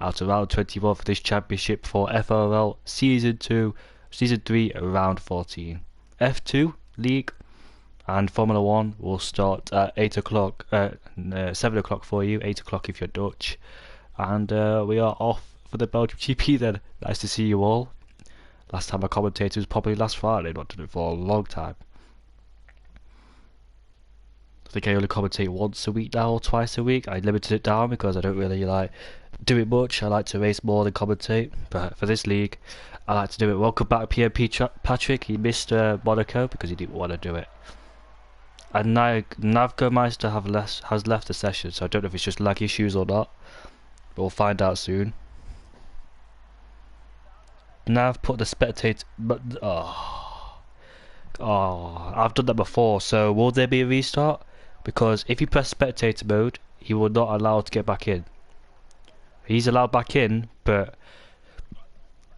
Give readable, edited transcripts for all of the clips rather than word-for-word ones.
out of round 21 for this championship for FRL Season 2, Season 3, round 14. F2 League and Formula 1 will start at 8 o'clock, 7 o'clock for you, 8 o'clock if you're Dutch. And we are off for the Belgium GP then. Nice to see you all. Last time I commentated was probably last Friday, not done it for a long time. I think I only commentate once a week now or twice a week. I limited it down because I don't really like do it much. I like to race more than commentate, but for this league I like to do it. Welcome back PMP Patrick. He missed Monaco because he didn't want to do it. And now Navgomeister has left the session, so I don't know if it's just lag issues or not, but we'll find out soon. Now I've put the spectator, but I've done that before. So will there be a restart? Because if you press spectator mode, he will not allow to get back in. He's allowed back in, but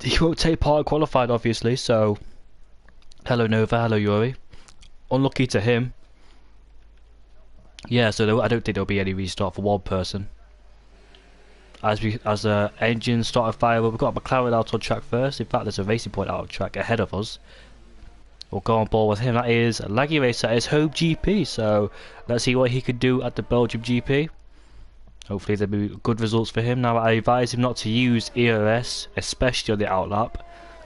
he won't take part in qualifying, obviously. So hello Nova, hello Yuri. Unlucky to him. Yeah, so I don't think there'll be any restart for one person. As the engine started fire, we've got McLaren out on track first. In fact, there's a Racing Point out on track ahead of us. We'll go on board with him. That is Laggy Racer at his home GP. So let's see what he could do at the Belgium GP. Hopefully there'll be good results for him. Now I advise him not to use ERS, especially on the outlap.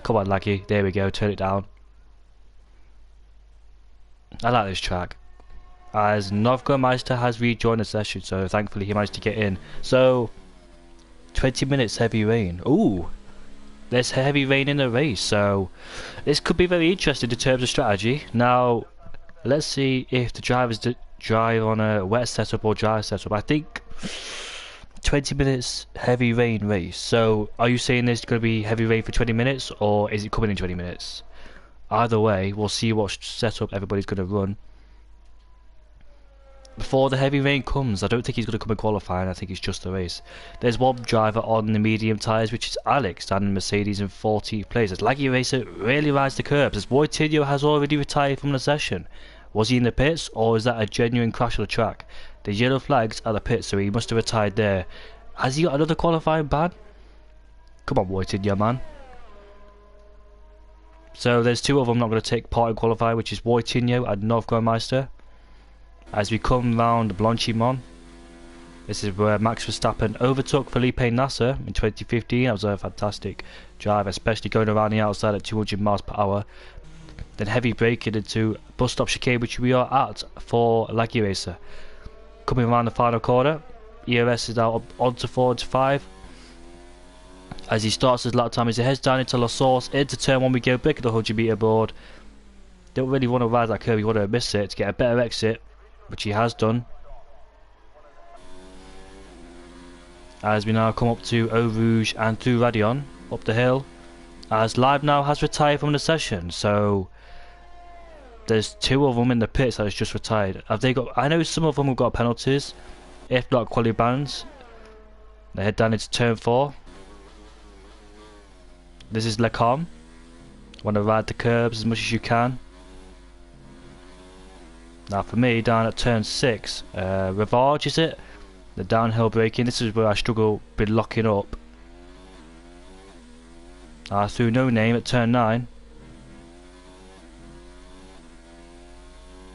Come on Laggy, there we go, turn it down. I like this track. As Navgomeister has rejoined the session, so thankfully he managed to get in. So 20 minutes heavy rain. Ooh, there's heavy rain in the race, so this could be very interesting in terms of strategy. Now let's see if the drivers drive on a wet setup or dry setup. I think 20 minutes heavy rain race. So are you saying there's going to be heavy rain for 20 minutes, or is it coming in 20 minutes? Either way, we'll see what setup everybody's going to run. Before the heavy rain comes, I don't think he's going to come in qualifying. I think it's just the race. There's one driver on the medium tyres, which is Alex, down in Mercedes in 14th place. As Laggy Racer really rides the curbs, as Wojtyła has already retired from the session. Was he in the pits, or is that a genuine crash on the track? The yellow flags are the pits, so he must have retired there. Has he got another qualifying ban? Come on Wojtyła, man. So there's two of them not going to take part in qualifying, which is Wojtyła and Navgomeister. As we come round Blanchimont, this is where Max Verstappen overtook Felipe Nasser in 2015. That was a fantastic drive, especially going around the outside at 200 miles per hour. Then heavy braking into bus stop chicane, which we are at for Laggy Racer. Coming around the final corner, ERS is now onto 4 and 5. As he starts his lap time, as he heads down into La Source, into turn 1 we go, breaking the 100 metre board. Don't really want to ride that curve, you want to miss it to get a better exit, which he has done. As we now come up to Eau Rouge and through Radion, up the hill, as Live now has retired from the session, so there's two of them in the pits that has just retired. Have they got? I know some of them have got penalties, if not quality bans. They head down into turn 4. This is Lecom. Want to ride the curbs as much as you can. Now for me, down at turn 6, Rivage is it? The downhill braking, this is where I struggle with locking up. Through No Name at turn 9.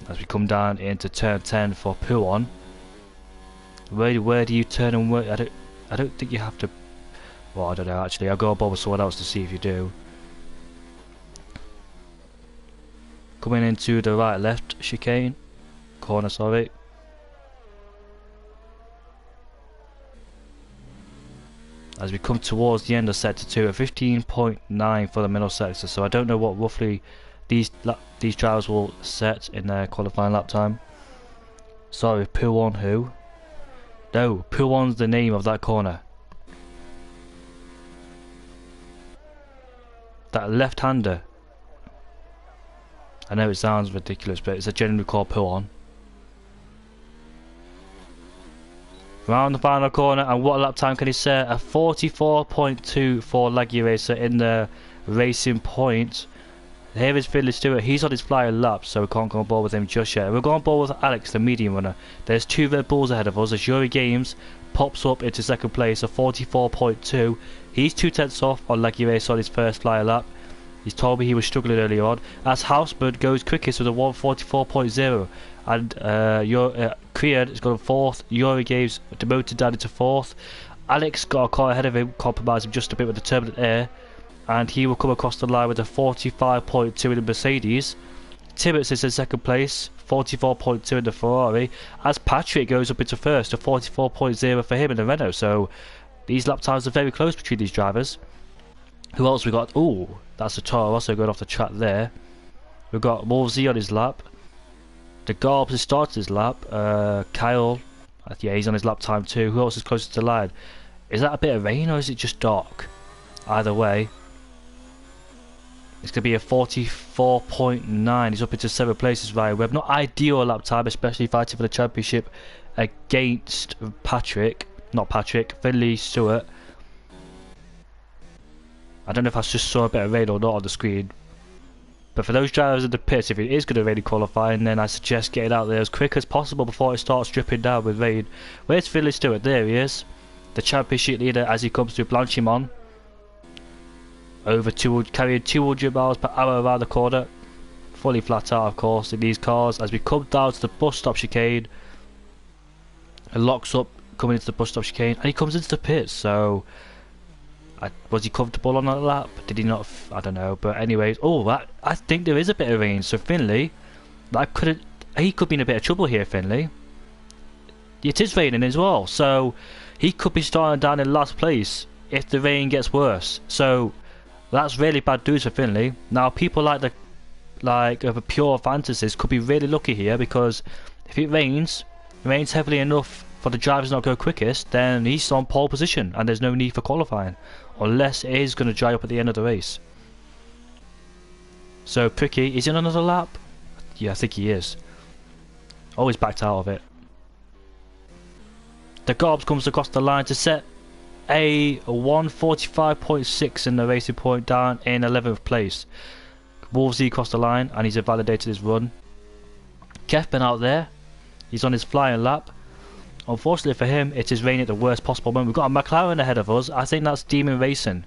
As we come down into turn 10 for Pouon. Where do you turn and where? I don't think you have to. Well, I don't know actually. I'll go above with someone else to see if you do. Coming into the right left chicane. Corner, sorry. As we come towards the end of sector 2, a 15.9 for the middle sector, so I don't know what roughly these drivers will set in their qualifying lap time. Sorry, Pouon who? No, Pouon's the name of that corner. That left-hander. I know it sounds ridiculous, but it's a generally called Pouon. Round the final corner, and what lap time can he set? A 44.2 for Laggy Racer in the Racing Point. Here is Finley Stewart. He's on his flying lap, so we can't go on board with him just yet. We're going on board with Alex, the medium runner. There's 2 Red Bulls ahead of us as Yuri Games pops up into second place at 44.2. He's 2/10 off on Leggy Race on his first flying lap. He's told me he was struggling earlier on. As Houseman goes quickest with a 144.0. And Creed has gone 4th. Yuri Games demoted down into 4th. Alex got a car ahead of him, compromising just a bit with the turbulent air. And he will come across the line with a 45.2 in the Mercedes. Tibbets is in second place, 44.2 in the Ferrari. As Patrick goes up into first, a 44.0 for him in the Renault. So these lap times are very close between these drivers. Who else we got? Oh, that's a Toro also going off the track there. We've got Wolvesy on his lap. The Garbs has started his lap. Kyle, yeah, he's on his lap time too. Who else is closest to the line? Is that a bit of rain or is it just dark? Either way, it's going to be a 44.9. He's up into 7th places via Webb. Not ideal lap time, especially fighting for the championship against Finley Stewart. I don't know if I just saw a bit of rain or not on the screen. But for those drivers in the pits, if it is going to rain qualifying, then I suggest getting out there as quick as possible before it starts dripping down with rain. Where's Finley Stewart? There he is. The championship leader as he comes to Blanchimont. Over 200, carrying 200 miles per hour around the corner. Fully flat out, of course, in these cars. As we come down to the bus stop chicane. It locks up coming into the bus stop chicane. And he comes into the pits, so... was he comfortable on that lap? Did he not? I don't know. But anyways, I think there is a bit of rain. So Finley, he could be in a bit of trouble here, Finley. It is raining as well. So he could be starting down in last place if the rain gets worse. So... that's really bad news for Finley. Now people of a pure fantasies could be really lucky here because if it rains heavily enough for the drivers not to go quickest, then he's on pole position and there's no need for qualifying unless it is going to dry up at the end of the race. So Pricky, is he on another lap? Yeah, I think he is. Oh, he's backed out of it. The Garbs comes across the line to set a 145.6 in the racing point, down in 11th place. Wolvesy crossed the line and he's invalidated his run. Kefman out there, he's on his flying lap. Unfortunately for him, it is raining at the worst possible moment. We've got a McLaren ahead of us. I think that's Demon Racing.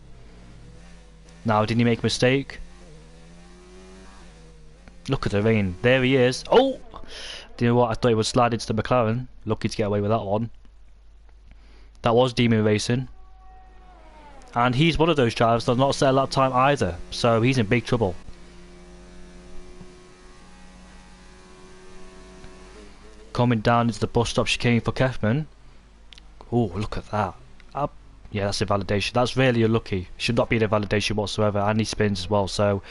Now, did he make a mistake? Look at the rain. There he is. Oh! Do you know what? I thought he would slide into the McLaren. Lucky to get away with that one. That was Demon Racing. And he's one of those drivers that does not set a lap time either. So he's in big trouble. Coming down into the bus stop chicane for Kefman. Oh, look at that. Yeah, that's invalidation. That's really unlucky. Should not be an invalidation whatsoever. And he spins as well. So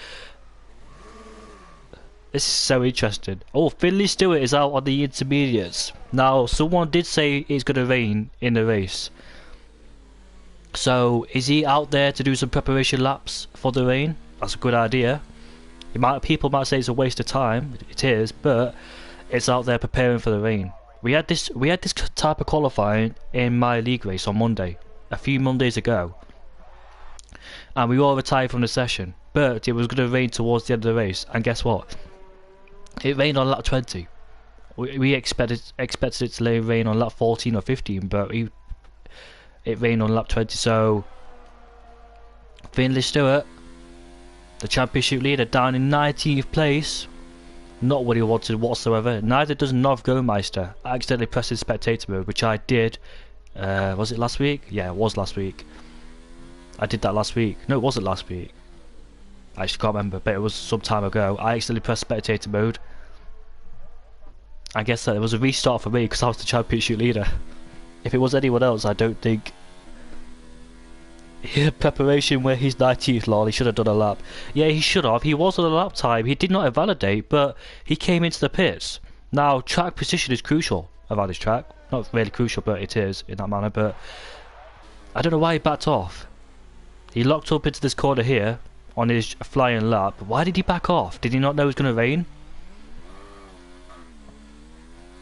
this is so interesting. Oh, Finley Stewart is out on the intermediates. Now, someone did say it's going to rain in the race. So, is he out there to do some preparation laps for the rain? That's a good idea. People might say it's a waste of time. It is, but it's out there preparing for the rain. We had this type of qualifying in my league race on Monday, a few Mondays ago. And we all retired from the session. But it was going to rain towards the end of the race. And guess what? It rained on lap 20. We expected it to rain on lap 14 or 15, but it rained on lap 20. So Finley Stewart, the championship leader, down in 19th place. Not what he wanted whatsoever. Neither does Nov Gomeister. I accidentally pressed his spectator mode, which I did. Was it last week? Yeah, it was last week. I did that last week. No, it wasn't last week. I actually can't remember, but it was some time ago. I accidentally pressed spectator mode. I guess that it was a restart for me because I was the championship leader. If it was anyone else, I don't think. Preparation where he's 19th, lol. He should have done a lap. Yeah, he should have. He was on a lap time. He did not invalidate, but he came into the pits. Now, track precision is crucial around this track. Not really crucial, but it is in that manner. But I don't know why he backed off. He locked up into this corner here on his flying lap. Why did he back off? Did he not know it was going to rain?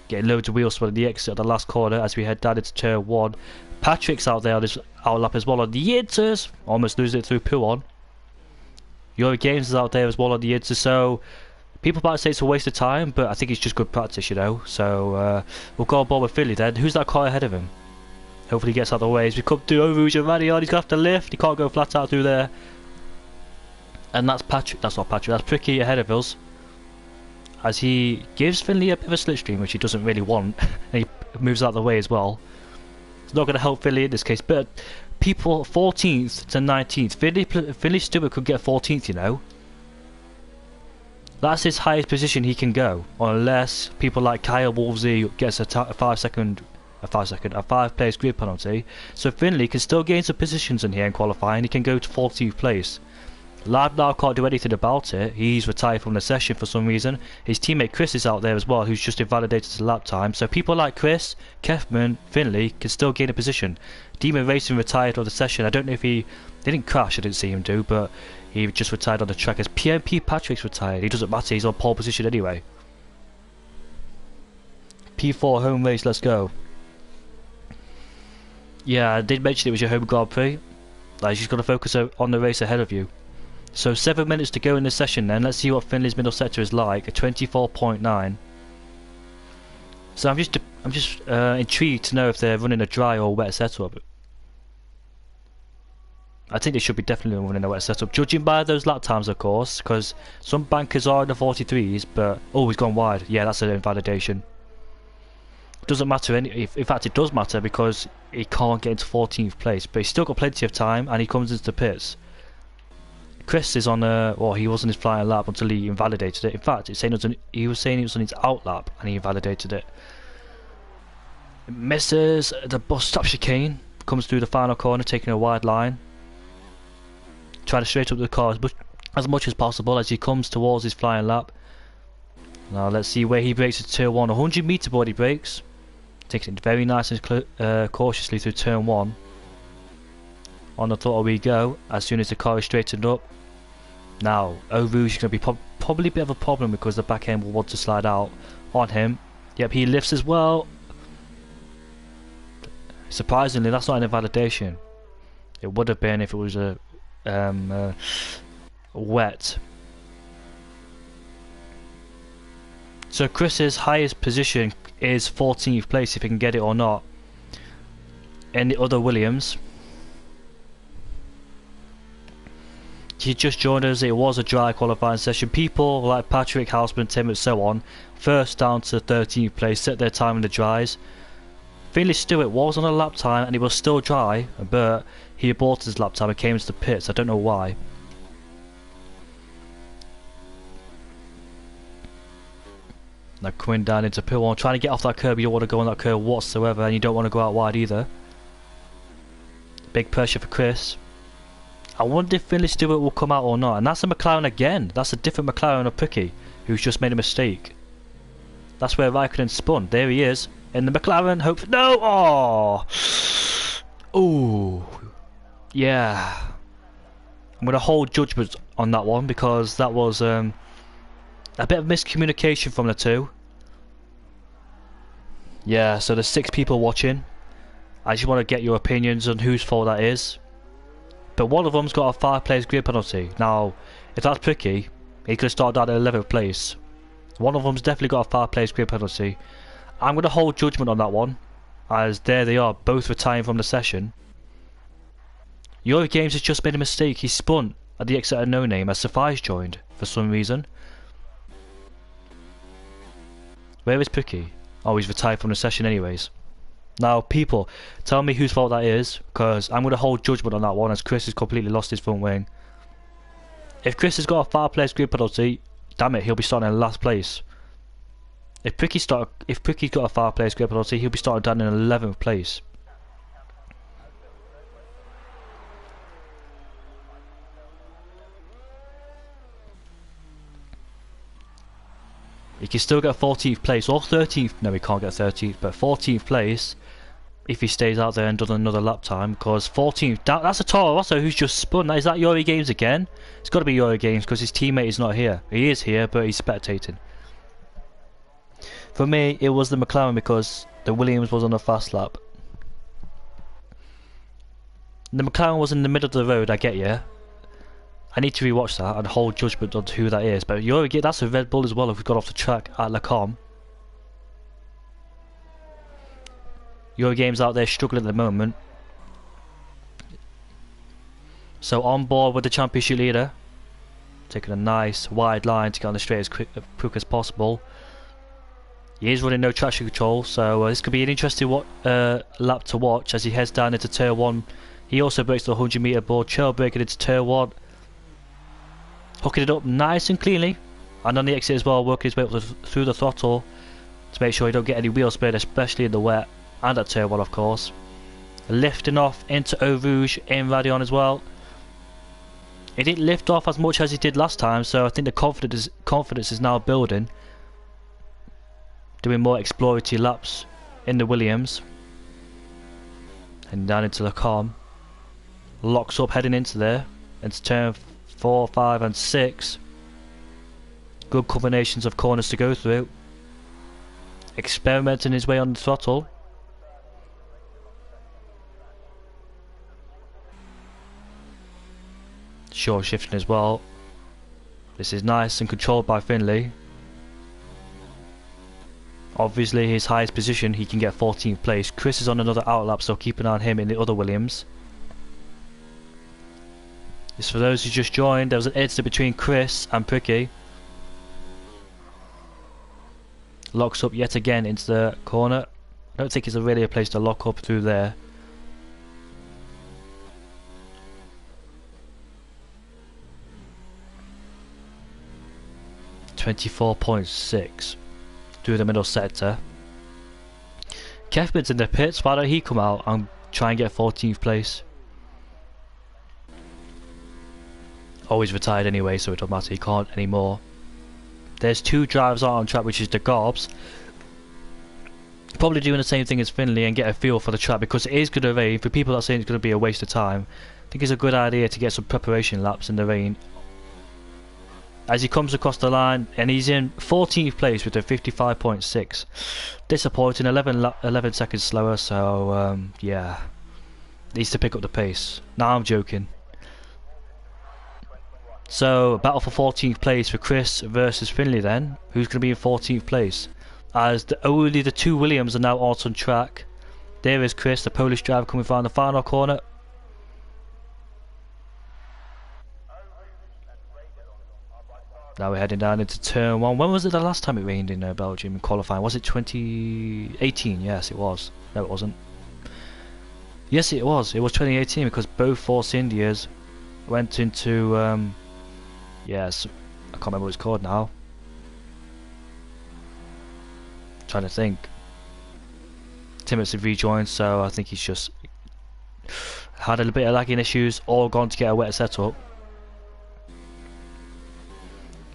Getting loads of wheel spin at the exit of the last corner as we head down into turn 1. Patrick's out there on his outlap as well on the inters. Almost losing it through Puon. Euro Games is out there as well on the Insta, so people might say it's a waste of time, but I think it's just good practice, you know. So we'll go on board with Finley then. Who's that car ahead of him? Hopefully he gets out of the way as we come through Eau Rouge and Radion. He's going to have to lift. He can't go flat out through there. And that's Patrick. That's not Patrick. That's Pricky ahead of us. As he gives Finley a bit of a slipstream, which he doesn't really want. And he moves out of the way as well. It's not going to help Finley in this case. But people 14th to 19th. Finley Stewart could get 14th, you know. That's his highest position he can go. Unless people like Kyle Wolsey gets a 5 place grid penalty. So Finley can still gain some positions in here in qualifying. He can go to 14th place. Lab now can't do anything about it. He's retired from the session for some reason. His teammate Chris is out there as well, who's just invalidated his lap time. So people like Chris, Kefman, Finley can still gain a position. Demon Racing retired from the session. I don't know if he didn't crash, I didn't see him do, but he just retired on the track. As PMP Patrick's retired, he doesn't matter, he's on pole position anyway. P4 home race, let's go. Yeah, I did mention it was your home Grand Prix. Like, you've just got to focus on the race ahead of you. So 7 minutes to go in this session then. Let's see what Finley's middle sector is like. A 24.9. So I'm just intrigued to know if they're running a dry or wet setup. I think they should be definitely running a wet setup. Judging by those lap times, of course, because some bankers are in the 43s, but oh, he's gone wide. Yeah, that's an invalidation. Doesn't matter in fact it does matter because he can't get into 14th place, but he's still got plenty of time and he comes into the pits. Chris is on well, he was on his flying lap until he invalidated it. In fact, he was saying it was on his out lap and he invalidated it. It misses the bus stop chicane, comes through the final corner taking a wide line. Trying to straight up the car as much as possible as he comes towards his flying lap. Now let's see where he brakes at turn 1. 100 meter board he brakes. Takes it very nice and cautiously through turn 1. On the throttle we go as soon as the car is straightened up. Now, Eau Rouge is going to be probably a bit of a problem because the back end will want to slide out on him. Yep, he lifts as well. Surprisingly, that's not an invalidation. It would have been if it was a wet. So Chris's highest position is 14th place if he can get it or not. In the other Williams, he just joined us. It was a dry qualifying session. People like Patrick, Houseman, Tim and so on, first down to 13th place, set their time in the dries. Finley Stewart was on a lap time and he was still dry, but he aborted his lap time and came into the pits. I don't know why. Now coming down into pit 1, trying to get off that curb. You don't want to go on that curb whatsoever, and you don't want to go out wide either. Big pressure for Chris. I wonder if Finley Stewart will come out or not. And that's a McLaren again. That's a different McLaren of Pricky, who's just made a mistake. That's where Raikkonen spun. There he is. In the McLaren. Hope. No! Oh! Ooh. Yeah. I'm going to hold judgment on that one because that was a bit of miscommunication from the two. Yeah, so there's 6 people watching. I just want to get your opinions on whose fault that is. But one of them's got a 5 place grid penalty. Now, if that's Pricky, he could start down at 11th place. One of them's definitely got a 5 place grid penalty. I'm going to hold judgment on that one, as there they are, both retiring from the session. Euro Games has just made a mistake. He spun at the exit of No Name as Safai's joined for some reason. Where is Pricky? Oh, he's retired from the session anyways. Now, people, tell me whose fault that is, because I'm going to hold judgment on that one as Chris has completely lost his front wing. If Chris has got a 5 place grid penalty, damn it, he'll be starting in last place. If Pricky's got a 5 place grid penalty, he'll be starting down in 11th place. He can still get 14th place or 13th. No, he can't get 13th, but 14th place if he stays out there and does another lap time. Because 14th, that's a Toro Rosso who's just spun. Is that Euro Games again? It's got to be Euro Games because his teammate is not here. He is here, but he's spectating. For me, it was the McLaren because the Williams was on a fast lap. The McLaren was in the middle of the road. I get you. I need to rewatch that and hold judgment on who that is. But that's a Red Bull as well if we've got off the track at Le Com. Eurogame's out there struggling at the moment. So on board with the championship leader. Taking a nice wide line to get on the straight as quick as possible. He is running no traction control, so this could be an interesting lap to watch as he heads down into turn 1. He also breaks the 100 metre board, trail breaking into turn 1. Hooking it up nice and cleanly, and on the exit as well, working his way up through the throttle to make sure he don't get any wheel spin, especially in the wet, and at turn 1 of course. Lifting off into Eau Rouge in Radion as well. He didn't lift off as much as he did last time, so I think the confidence is now building. Doing more exploratory laps in the Williams. And down into Le Com. Locks up heading into there. Into turn 4, 5 and 6. Good combinations of corners to go through. Experimenting his way on the throttle. Short shifting as well. This is nice and controlled by Finley. Obviously his highest position, he can get 14th place. Chris is on another outlap, so keep an eye on him in the other Williams. Just for those who just joined, there was an incident between Chris and Pricky. Locks up yet again into the corner. I don't think it's really a place to lock up through there. .6 through the middle sector. Kefman's in the pits. Why don't he come out and try and get 14th place? Oh, he's retired anyway, so it doesn't matter. He can't anymore. There's 2 drivers out on track, which is the Garbs. Probably doing the same thing as Finley and get a feel for the track because it is going to rain. For people that are saying it's going to be a waste of time, I think it's a good idea to get some preparation laps in the rain. As he comes across the line, and he's in 14th place with a 55.6. Disappointing, 11 seconds slower, so yeah. Needs to pick up the pace. Nah, I'm joking. So, battle for 14th place for Chris versus Finley then. Who's going to be in 14th place? As only the 2 Williams are now out on track. There is Chris, the Polish driver, coming around the final corner. Now we're heading down into turn 1. When was it the last time it rained in Belgium in qualifying? Was it 2018? Yes, it was. No, it wasn't. Yes, it was. It was 2018 because both Force Indias went into... yes, I can't remember what it's called now. Trying to think. Timothy rejoined, so I think he's just had a little bit of lagging issues, all gone to get a wet setup.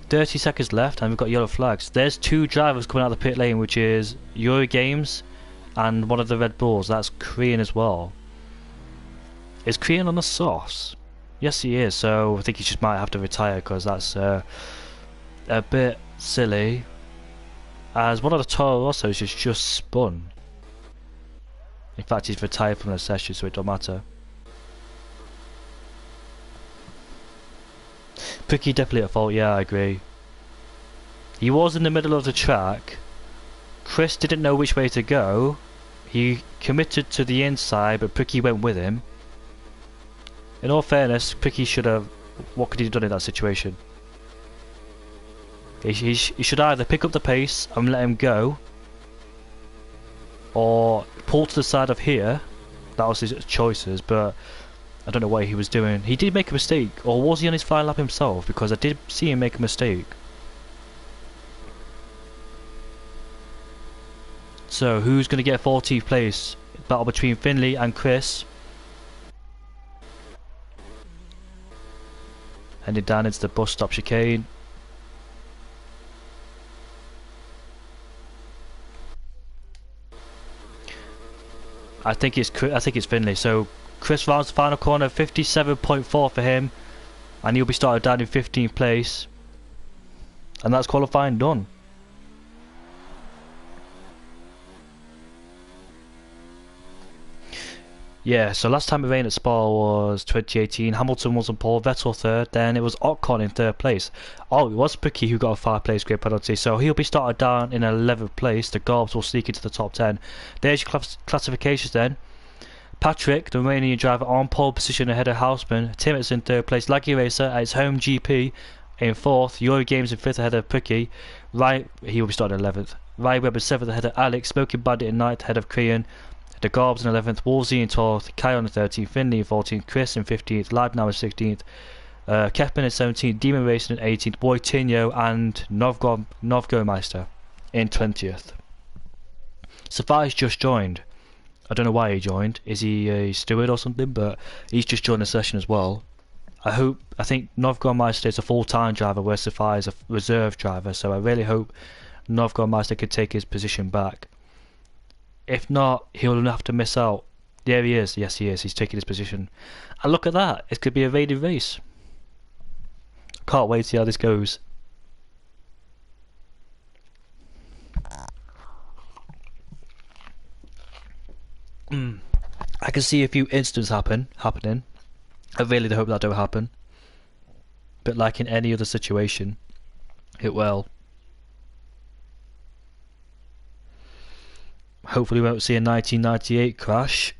30 seconds left and we've got yellow flags. There's 2 drivers coming out of the pit lane, which is Eurogames and one of the Red Bulls. That's Korean as well. Is Korean on the softs? Yes, he is, so I think he just might have to retire because that's a bit silly. As one of the Toro Rossos is just spun. In fact, he's retired from the session, so it don't matter. Pricky definitely at fault, yeah, I agree. He was in the middle of the track. Chris didn't know which way to go. He committed to the inside, but Pricky went with him. In all fairness, Pricky should have... What could he have done in that situation? He should either pick up the pace and let him go, or pull to the side of here. That was his choices, but I don't know what he was doing. He did make a mistake, or was he on his final lap himself? Because I did see him make a mistake. So who's going to get 14th place? Battle between Finley and Chris. Heading down into the bus stop chicane. I think it's Finley. So Chris rounds the final corner, 57.4 for him, and he'll be started down in 15th place, and that's qualifying done. . Yeah, so last time it rained at Spa was 2018. Hamilton was on pole, Vettel third, then it was Ocon in third place. Oh, it was Piquet who got a 5 place grid penalty, so he'll be started down in 11th place. The Garbs will sneak into the top 10. There's your classifications then. Patrick, the Romanian driver, on pole position ahead of Houseman. Timot's in third place. Laggy Racer at his home GP in fourth. Yuri Games in fifth ahead of Piquet. He will be starting 11th. Ryan Webber 7th ahead of Alex. Smoking Bandit in 9th ahead of Krian. The Garbs in 11th, Wolsey in 12th, Kai on the 13th, Finley in 14th, Chris in 15th, Ladnow in 16th, Kepman in 17th, Demon Racing in 18th, Boytinho and Novgomeister in 20th. Safai's just joined. I don't know why he joined. Is he a steward or something? But he's just joined the session as well. I think Novgomeister is a full-time driver where Safai is a reserve driver, so I really hope Novgomeister could take his position back. If not, he'll have to miss out. There he is. Yes, he is. He's taking his position. And look at that. It could be a rated race. Can't wait to see how this goes. I can see a few incidents happening. I really hope that don't happen. But like in any other situation, it will. Hopefully we won't see a 1998 crash.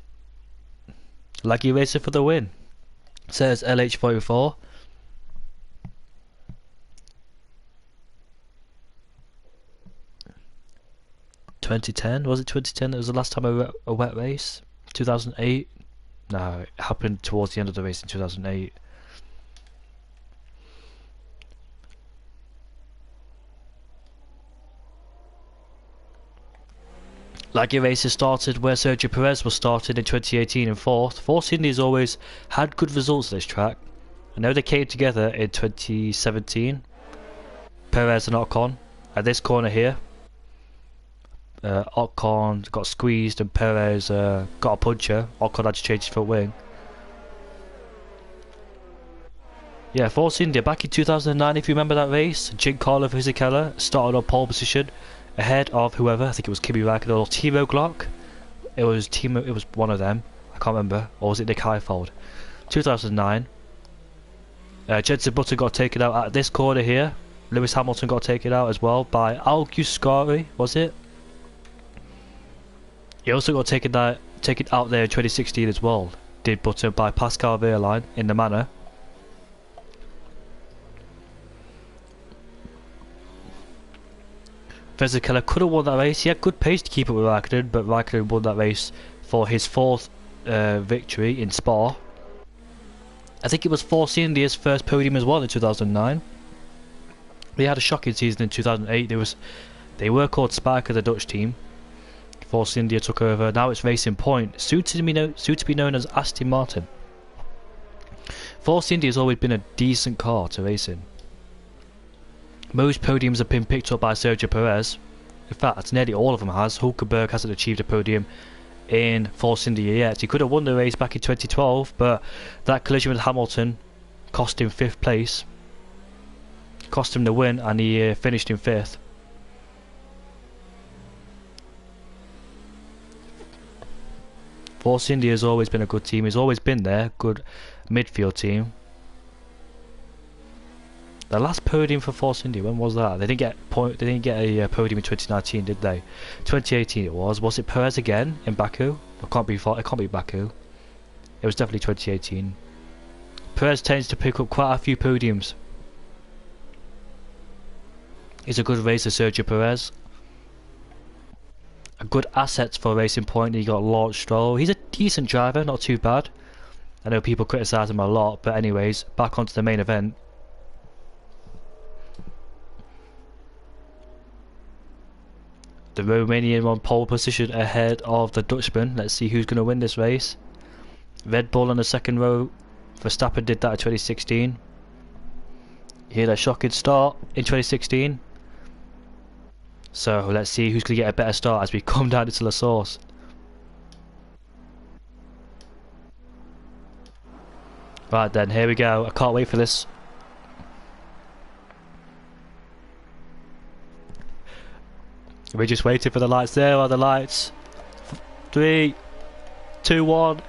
Laggy Racer for the win, says LH44. Was it 2010 that was the last time a wet race? 2008? No, it happened towards the end of the race in 2008. Laggy Races started where Sergio Perez was started in 2018 in 4th. Force Indy has always had good results at this track. I know they came together in 2017. Perez and Ocon at this corner here. Ocon got squeezed and Perez got a puncher. Ocon had to change his front wing. Yeah, Force India back in 2009, if you remember that race. Giancarlo Fisichella started on pole position ahead of whoever. I think it was Kimi Räikkönen or Timo Glock. It was one of them. I can't remember. Or was it Nick Heidfeld? 2009. Jensen Button got taken out at this corner here. Lewis Hamilton got taken out as well by Alguscari, was it? He also got taken out there in 2016 as well. Did Button by Pascal Wehrlein in the manor. Fisichella could have won that race. He had good pace to keep up with Raikkonen, but Raikkonen won that race for his 4th victory in Spa. I think it was Force India's first podium as well in 2009. They had a shocking season in 2008. They were called Spiker, the Dutch team. Force India took over. Now it's Racing Point, soon to be known as Aston Martin. Force India has always been a decent car to race in. Most podiums have been picked up by Sergio Perez. In fact, nearly all of them has. Hulkenberg hasn't achieved a podium in Force India yet. He could have won the race back in 2012, but that collision with Hamilton cost him 5th place. Cost him the win, and he finished in 5th. Force India has always been a good team. He's always been there. Good midfield team. The last podium for Force India, when was that? They didn't get a podium in 2019, did they? 2018 it was. Was it Perez again in Baku? It can't be Baku. It was definitely 2018. Perez tends to pick up quite a few podiums. He's a good racer, Sergio Perez. A good assets for Racing Point. He got Lawrence Stroll. He's a decent driver, not too bad. I know people criticise him a lot, but anyways, back onto the main event. The Romanian on pole position ahead of the Dutchman. Let's see who's going to win this race. Red Bull on the second row. Verstappen did that in 2016. He had a shocking start in 2016. So let's see who's going to get a better start as we come down into La Source. Right then, here we go. I can't wait for this. We're just waiting for the lights. There are the lights. 3, 2, 1.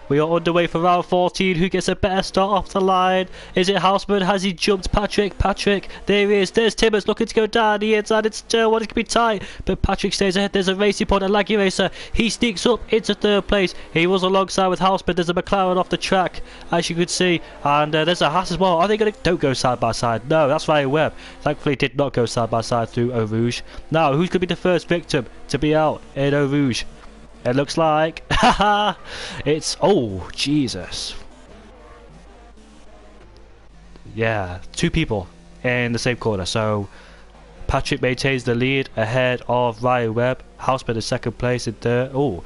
We are underway for round 14. Who gets a better start off the line? Is it Houseman? Has he jumped Patrick? Patrick, there he is. There's Timmins looking to go down the inside. It's turn one. It could be tight, but Patrick stays ahead. There's a racing point, a laggy racer. He sneaks up into third place. He was alongside with Houseman. There's a McLaren off the track, as you could see, and there's a Haas as well. Are they going to? Don't go side by side. No, that's Ryan Webb. Thankfully, did not go side by side through Eau Rouge. Now, who's going to be the first victim to be out in Eau Rouge? It looks like, it's, oh, Jesus. Yeah, 2 people in the same corner. So, Patrick maintains the lead ahead of Ryan Webb. Houseman in second place in third. Oh,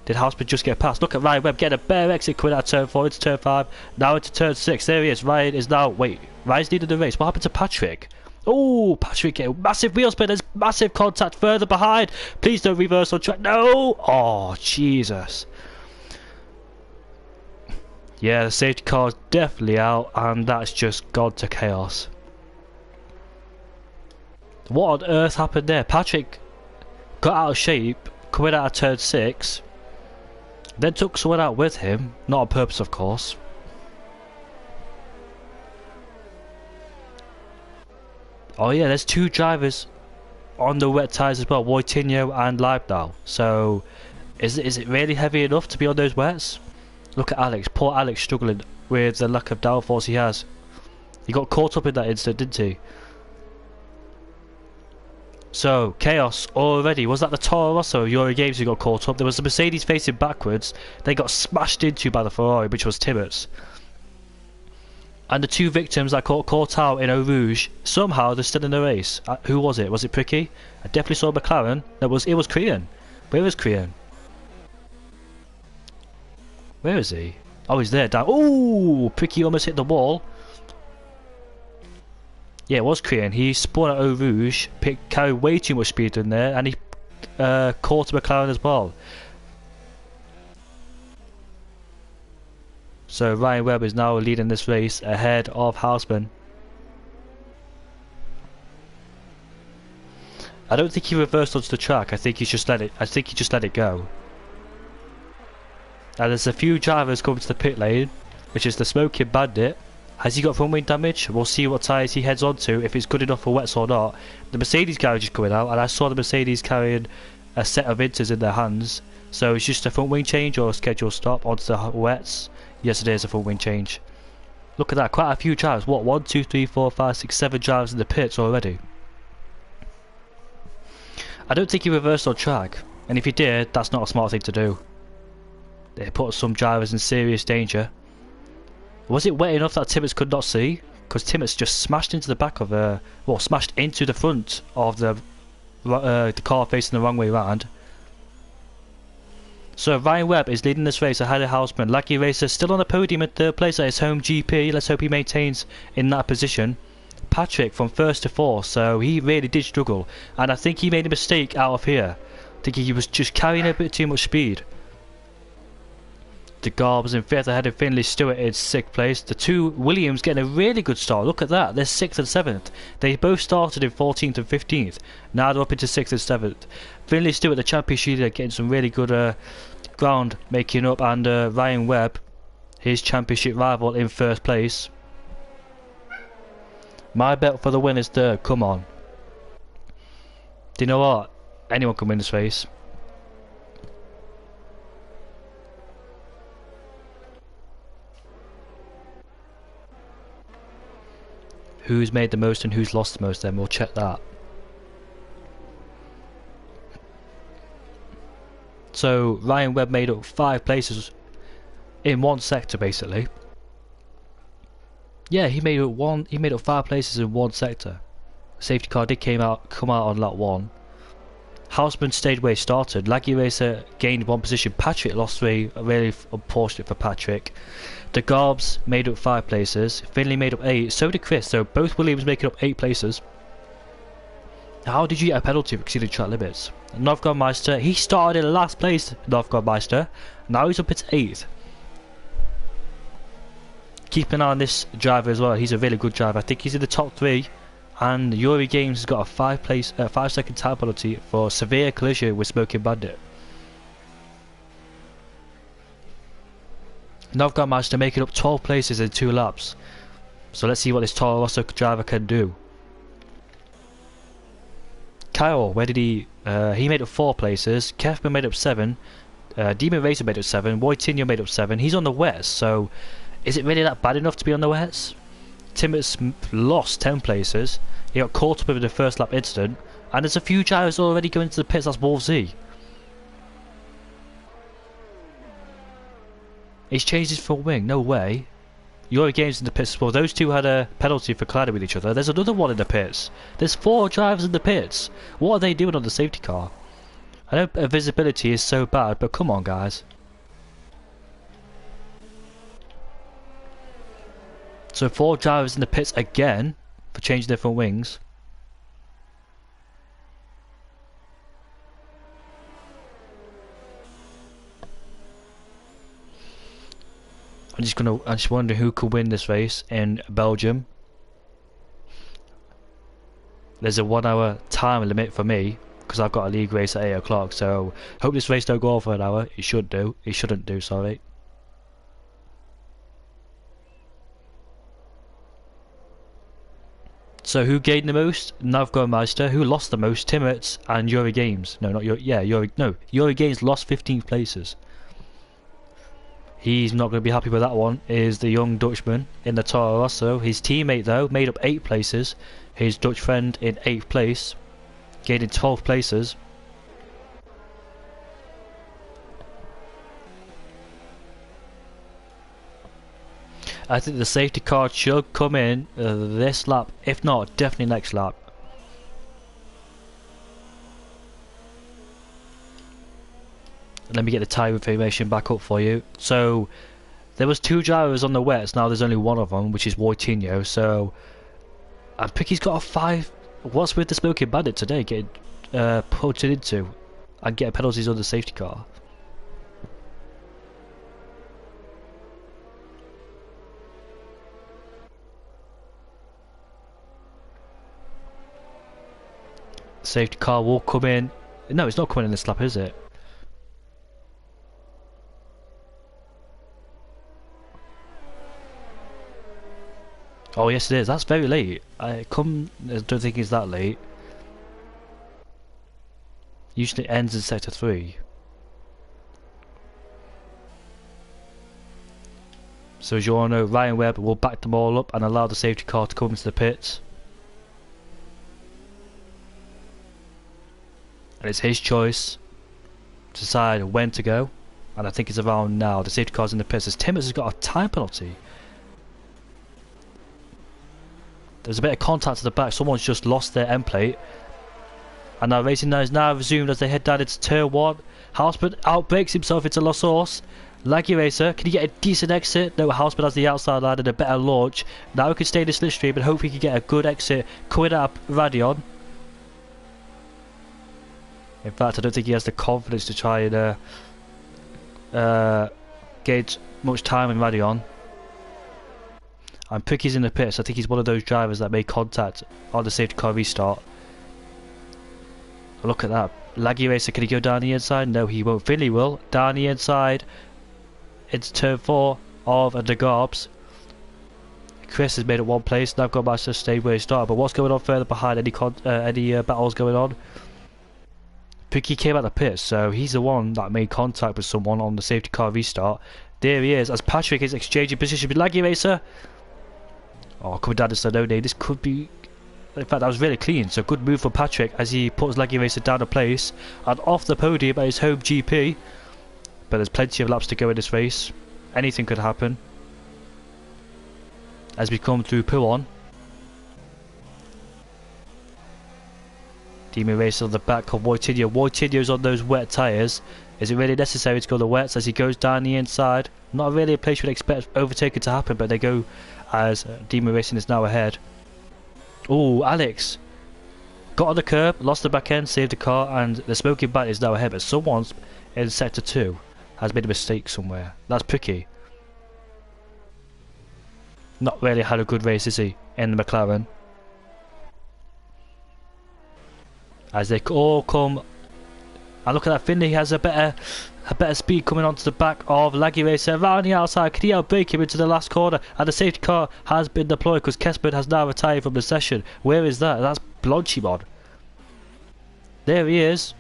did Houseman just get past? Look at Ryan Webb getting a bare exit coming out of turn 4 into turn 5. Now into turn 6. There he is. Ryan is now, wait, Ryan's leading the race. What happened to Patrick? Oh, Patrick getting massive wheel spin. There's massive contact further behind. Please don't reverse on track. No! Oh, Jesus. Yeah, the safety car is definitely out, and that's just gone to chaos. What on earth happened there? Patrick got out of shape, coming out of turn 6, then took someone out with him. Not on purpose, of course. Oh yeah, there's 2 drivers on the wet tyres as well, Wojtinho and Leibniz. So, is it really heavy enough to be on those wets? Look at Alex, poor Alex struggling with the lack of downforce he has. He got caught up in that incident, didn't he? So, chaos already. Was that the Toro Rosso of Euro Games who got caught up? There was the Mercedes facing backwards. They got smashed into by the Ferrari, which was Timmins. And the 2 victims that got caught out in Eau Rouge, somehow they're still in the race. Who was it? Was it Pricky? I definitely saw McLaren. It was Korean. Where is Korean? Where is he? Oh, he's there. Down. Oh, Pricky almost hit the wall. Yeah, it was Korean. He spun at Eau Rouge, carried way too much speed in there, and he caught McLaren as well. So Ryan Webb is now leading this race ahead of Houseman. I don't think he reversed onto the track. I think he just let it go. Now there's a few drivers coming to the pit lane, which is the Smoking Bandit. Has he got front wing damage? We'll see what tyres he heads onto, if it's good enough for wets or not. The Mercedes garage is coming out, and I saw the Mercedes carrying a set of inters in their hands. So it's just a front wing change or a scheduled stop onto the wets. Yes, it is a full wing change. Look at that, quite a few drivers. What, 1, 2, 3, 4, 5, 6, 7 drivers in the pits already. I don't think he reversed on track, and if he did, that's not a smart thing to do. It put some drivers in serious danger. Was it wet enough that Timmins could not see? Because Timmins just smashed into the back of smashed into the front of the car facing the wrong way round. So Ryan Webb is leading this race ahead of Houseman. Lucky Racer still on the podium in third place at his home GP. Let's hope he maintains in that position. Patrick from first to fourth, so he really did struggle. And I think he made a mistake out of here. I think he was just carrying a bit too much speed. De Garbs in fifth ahead of Finley Stewart in sixth place. The 2 Williams getting a really good start. Look at that, they're 6th and 7th. They both started in 14th and 15th. Now they're up into 6th and 7th. Finley Stewart, the championship leader, getting some really good ground making up, and Ryan Webb, his championship rival, in first place. My bet for the win is third. Come on. Do you know what? Anyone can win this race. Who's made the most and who's lost the most, then we'll check that. So Ryan Webb made up 5 places in one sector basically. Yeah, he made up 5 places in one sector. Safety car did come out on lap 1. Houseman stayed where he started. Laggy Racer gained 1 position. Patrick lost 3, really unfortunate for Patrick. The Garbs made up 5 places. Finley made up 8. So did Chris. So both Williams making up 8 places. How did you get a penalty for exceeding track limits? Novgorod Meister, he started in last place. Novgorod Meister. Now he's up into 8th. Keep an eye on this driver as well. He's a really good driver. I think he's in the top 3. And Yuri Games has got a 5-second time penalty for severe collision with Smoking Bandit. Now I've got managed to make it up 12 places in 2 laps. So let's see what this Toro Rosso driver can do. Kyle, where did he made up 4 places. Kefman made up 7. Demon Racer made up 7. Wojtinho made up 7. He's on the wets, so is it really that bad enough to be on the wets? Timmett's lost 10 places. He got caught up with the first lap incident, and there's a few drivers already going to the pits. That's Wolf Z. He's changed his front wing. No way. Yuri Games in the pits as well. Those two had a penalty for colliding with each other. There's another one in the pits. There's 4 drivers in the pits. What are they doing on the safety car? I know visibility is so bad, but come on, guys. So 4 drivers in the pits again for changing their front wings. I'm just wondering who could win this race in Belgium. There's a 1 hour time limit for me because I've got a league race at 8 o'clock. So hope this race don't go on for an hour. It should do. It shouldn't do. Sorry. So who gained the most? Navgomeister. Who lost the most? Timmets and Yuri Games. No, not Yuri. Yeah, Yuri. No, Yuri Games lost 15 places. He's not going to be happy with that one. Is the young Dutchman in the Toro Rosso. His teammate though made up 8 places. His Dutch friend in 8th place, gaining 12 places. I think the safety car should come in this lap. If not, definitely next lap. Let me get the tyre information back up for you. So there was 2 drivers on the wets. Now there's only 1 of them, which is Wojtinho. So I think he's got a 5. What's with the Smoking Bandit today getting put into and getting penalties on the safety car? Safety car will come in. No, it's not coming in this lap, is it? Oh yes it is. That's very late. I don't think it's that late. Usually it ends in sector 3. So as you all know, Ryan Webb will back them all up and allow the safety car to come into the pits. And it's his choice to decide when to go. And I think it's around now. The safety car's in the pits as Timmins has got a time penalty. There's a bit of contact at the back. Someone's just lost their end plate. And now racing now is now resumed as they head down into turn 1. Hausman outbreaks himself into La Source. Laggy Racer, can he get a decent exit? No, Hausman has the outside line and a better launch. Now he can stay in the slipstream and hope he can get a good exit coming up Radion. In fact, I don't think he has the confidence to try and gauge much time in Radion. And Picky's in the pits. I think he's one of those drivers that made contact on the safety car restart. Look at that. Laggy Racer, can he go down the inside? No, he won't. Finley will. Down the inside into turn 4 of the Garbs. Chris has made it 1 place. Now I've got Master stayed where he started. But what's going on further behind? Any battles going on? Picky came out the pits, so he's the one that made contact with someone on the safety car restart. There he is, as Patrick is exchanging position with Laggy Racer. Oh, coming down to Stallone. This could be... In fact, that was really clean, so good move from Patrick as he puts Laggy Racer down a place and off the podium at his home GP. But there's plenty of laps to go in this race. Anything could happen. As we come through Pouon. Demon Racer on the back of Wojtinho. Wojtinho's on those wet tyres. Is it really necessary to go on the wets as he goes down the inside? Not really a place you'd expect overtaking to happen, but they go as Demon Racing is now ahead. Oh, Alex got on the curb, lost the back end, saved the car, and the Smoking Bandit is now ahead. But someone's in sector 2 has made a mistake somewhere. That's Picky. Not really had a good race, is he, in the McLaren? As they all come And look at that, Finley has a better speed coming onto the back of Laggy Racer. Around the outside, can he outbrake him into the last corner? And the safety car has been deployed because Kesman has now retired from the session. Where is that? That's Blonchimon. There he is.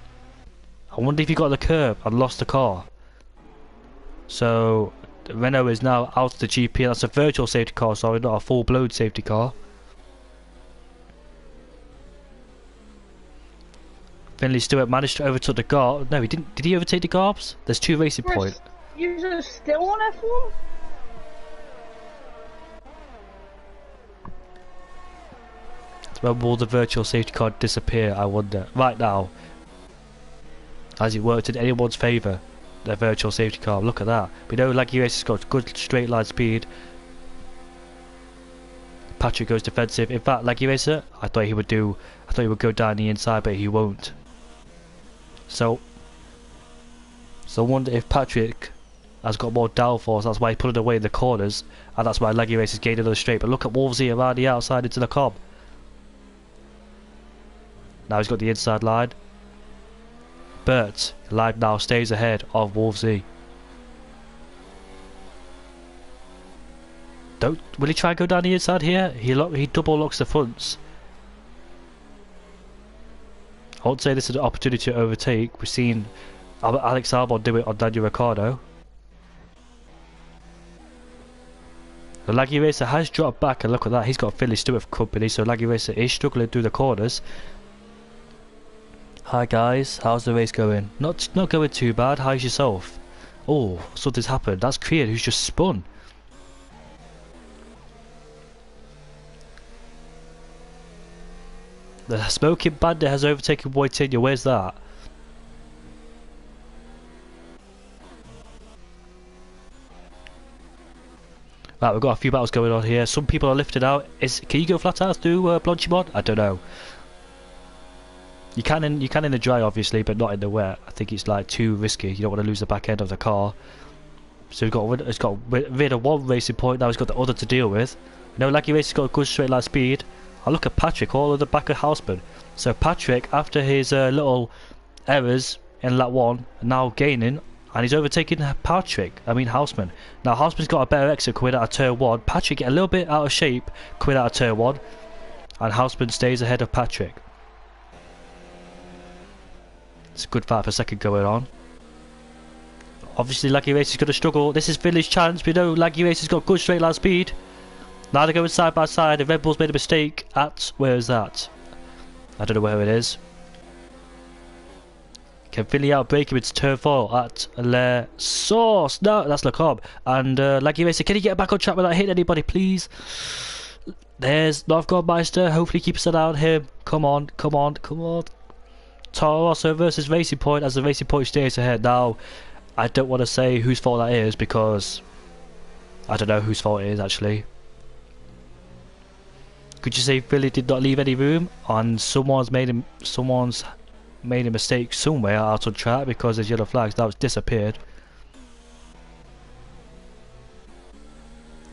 I wonder if he got the curb and lost the car. So Renault is now out of the GP. That's a virtual safety car, sorry, not a full-blown safety car. Finley Stewart managed to overtake the Garb. No, he didn't. Did he overtake the Garbs? There's 2 racing points. You're still on F1? When will the virtual safety car disappear, I wonder. Right now, has it worked in anyone's favour, their virtual safety car? Look at that. We know Laggy Racer's got good straight line speed. Patrick goes defensive. In fact, Laggy Racer, I thought he would go down the inside, but he won't. So I wonder if Patrick has got more downforce. That's why he put it away in the corners, and that's why Laggy Racer's gained another straight. But look at Wolvesy around the outside into the cob. Now he's got the inside line. But Live now stays ahead of Wolvesy. Will he try and go down the inside here? He double locks the fronts. I would say this is an opportunity to overtake. We've seen Alex Albon do it on Daniel Ricciardo. The Laggy Racer has dropped back, and look at that, he's got Finley Stewart for company, so Laggy Racer is struggling through the corners. Hi guys, how's the race going? Not going too bad. How's yourself? Oh, something's happened. That's Krian who's just spun. The Smoking Bandit has overtaken Wojtyła. Where's that? Right, we've got a few battles going on here. Some people are lifted out. Can you go flat out through Blonchimon? I don't know. You can in the dry, obviously, but not in the wet. I think it's like too risky. You don't want to lose the back end of the car. So it's got rid of 1 racing point. Now he's got the other to deal with. No, Laggy Racer's got a good straight line speed. I look at Patrick all at the back of Houseman. So Patrick, after his little errors in lap 1, now gaining, and he's overtaking Houseman. Now Houseman's got a better exit coming out of turn 1. Patrick get a little bit out of shape coming out of turn 1, and Houseman stays ahead of Patrick. It's a good fight for second going on. Obviously Laggy Racer's going to struggle. This is Finley's chance. We know Laggy Racer's got good straight line speed. Now they're going side by side. The Red Bull's made a mistake at... Where is that? I don't know where it is. Can Finley outbrake him into turn 4 at Le Source? No, that's Le Cobb. And Laggy Racer, can he get back on track without hitting anybody, please? There's Northgardmeister. Hopefully keep an eye on him. Come on, come on, come on. Toro Rosso versus Racing Point as the Racing Point stays ahead. Now, I don't want to say whose fault that is because I don't know whose fault it is actually. Could you say Philly did not leave any room and someone's made a mistake somewhere out on track because there's yellow flags? That was disappeared.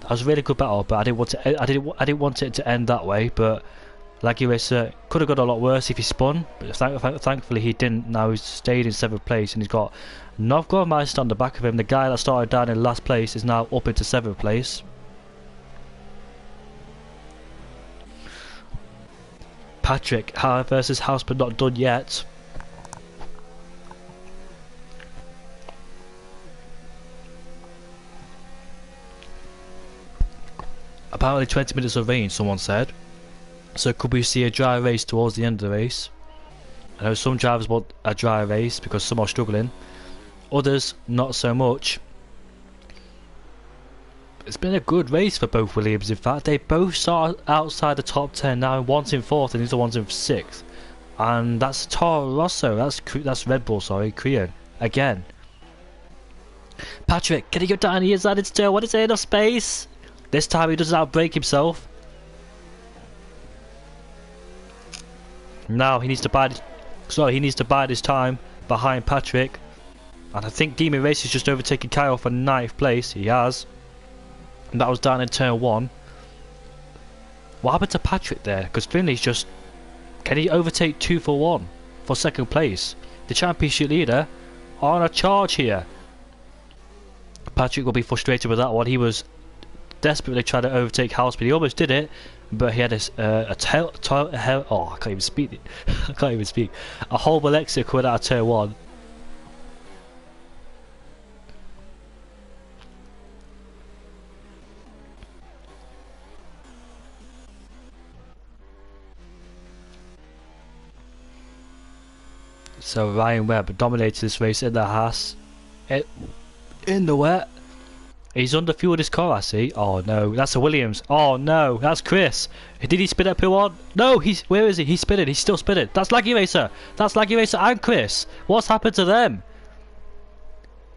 That was a really good battle, but I didn't want it to end that way. But Laggy Racer could have got a lot worse if he spun, but thankfully he didn't. Now he's stayed in 7th place and he's got Northgardmeister on the back of him. The guy that started down in last place is now up into 7th place. Patrick versus Houseman not done yet. Apparently 20 minutes of rain, someone said. So could we see a dry race towards the end of the race? I know some drivers want a dry race because some are struggling. Others not so much. It's been a good race for both Williams. In fact, they both start outside the top 10 now. One's in 4th and the other one's in 6th. And that's Toro Rosso. That's Red Bull, sorry, Korean. Again. Patrick, can he go down the inside and still? What is enough space? This time he doesn't outbrake himself. Now he needs to bide his time behind Patrick. And I think Demon Race has just overtaken Kyle for 9th place. He has. And that was down in turn 1. What happened to Patrick there? Because Finley's just... Can he overtake 2 for 1 for 2nd place? the championship leader, on a charge here. Patrick will be frustrated with that one. He was desperately trying to overtake House, but he almost did it. But he had I can't even speak. I can't even speak. A horrible exit coming out of turn 1. So Ryan Webb dominated this race in the Haas. In the wet. He's underfueled his car, I see. Oh no, that's a Williams. Oh no, that's Chris. Did he spin up P1? No, where is he? He's spinning, he's still spinning. That's Laggy Racer. That's Laggy Racer and Chris. What's happened to them?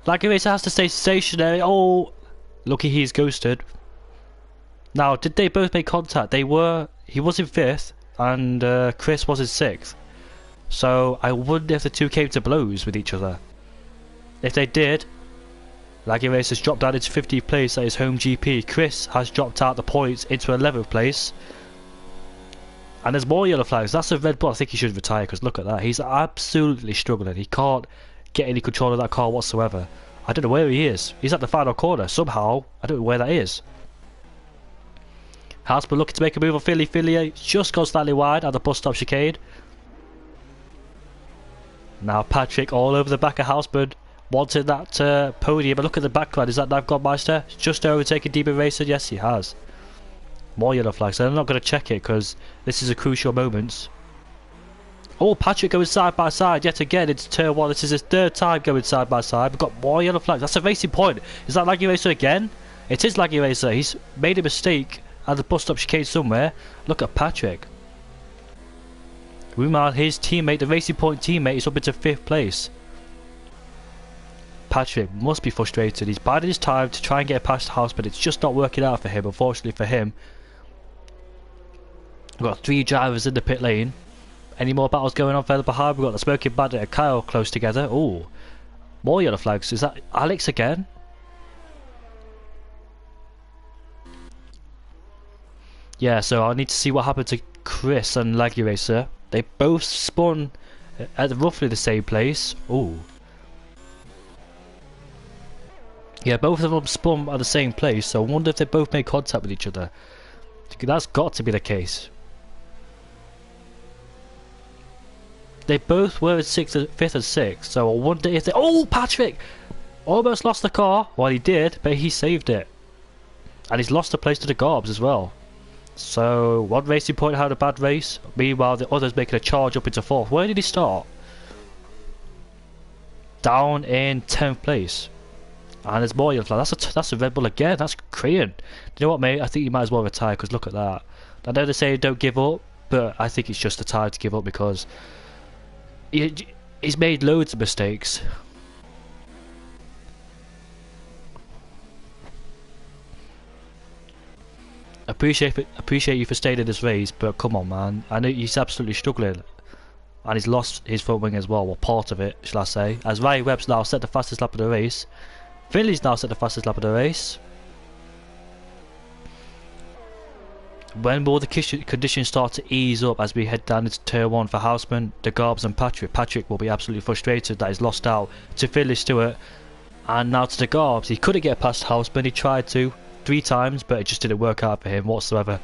Laggy Racer has to stay stationary. Oh, lucky he's ghosted. Now, did they both make contact? He was in 5th and Chris was in 6th. So I wonder if the two came to blows with each other. If they did, Laggy Race has dropped down into 50th place at his home GP. Chris has dropped out the points into 11th place. And there's more yellow flags. That's a Red Bull. I think he should retire because look at that. He's absolutely struggling. He can't get any control of that car whatsoever. I don't know where he is. He's at the final corner. Somehow, I don't know where that is. Hausman looking to make a move on Philly. Philly just gone slightly wide at the bus stop chicane. Now Patrick all over the back of Hausman. Wanted that podium, but look at the background. Is that Navgodmeister? Just overtaking Demon Racer? Yes, he has. More yellow flags. I'm not going to check it because this is a crucial moment. Oh, Patrick going side by side yet again into turn 1. This is his 3rd time going side by side. We've got more yellow flags. That's a racing point. Is that Laggy Racer again? It is Laggy Racer. He's made a mistake at the bus stop chicane somewhere. Look at Patrick. Meanwhile, his teammate, the Racing Point teammate, is up into 5th place. Patrick must be frustrated. He's biding his time to try and get past the house, but it's just not working out for him, unfortunately for him. We've got 3 drivers in the pit lane. Any more battles going on further behind? We've got the Smoking Bandit and Kyle close together. Oh, more yellow flags. Is that Alex again? Yeah, so I need to see what happened to Chris and Laggy Racer. They both spun at roughly the same place. Oh. Yeah, both of them spun at the same place, so I wonder if they both made contact with each other. That's got to be the case. They both were in 5th and 6th, so I wonder if they... Oh, Patrick! Almost lost the car. Well, he did, but he saved it. And he's lost the place to the Garbs as well. So, one Racing Point had a bad race. Meanwhile, the other's making a charge up into 4th. Where did he start? Down in 10th place. And there's more yellow flag. That's a Red Bull again. That's Korean. You know what, mate? I think you might as well retire because look at that. I know they say don't give up, but I think it's just the time to give up because he's made loads of mistakes. Appreciate you for staying in this race, but come on, man. I know he's absolutely struggling. And he's lost his front wing as well, or part of it, shall I say. As Ryan Webb's now set the fastest lap of the race. Finley's now set the fastest lap of the race. When will the conditions start to ease up as we head down into turn 1 for Houseman, the Garbs and Patrick? Patrick will be absolutely frustrated that he's lost out to Finley Stewart and now to the Garbs. He couldn't get past Houseman, he tried to 3 times, but it just didn't work out for him whatsoever.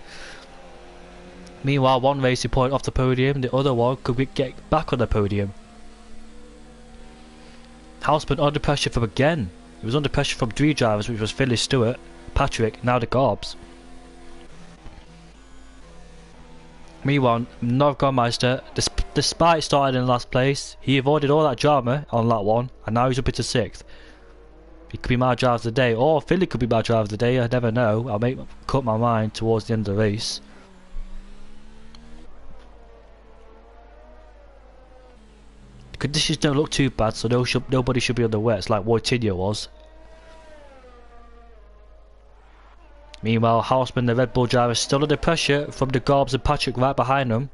Meanwhile, one Racing Point off the podium, the other one could get back on the podium. Houseman under pressure from again. He was under pressure from 3 drivers, which was Finley Stewart, Patrick, now the Garbs. Meanwhile, Navgodmeister, despite starting in last place, he avoided all that drama on lap 1, and now he's up into 6th. He could be my driver of the day, or Finley could be my driver of the day, I never know. I'll cut my mind towards the end of the race. The conditions don't look too bad, so nobody should be on the wets like Wojtyła was. Meanwhile, Houseman, the Red Bull driver, is still under pressure from the Garbs and Patrick right behind them.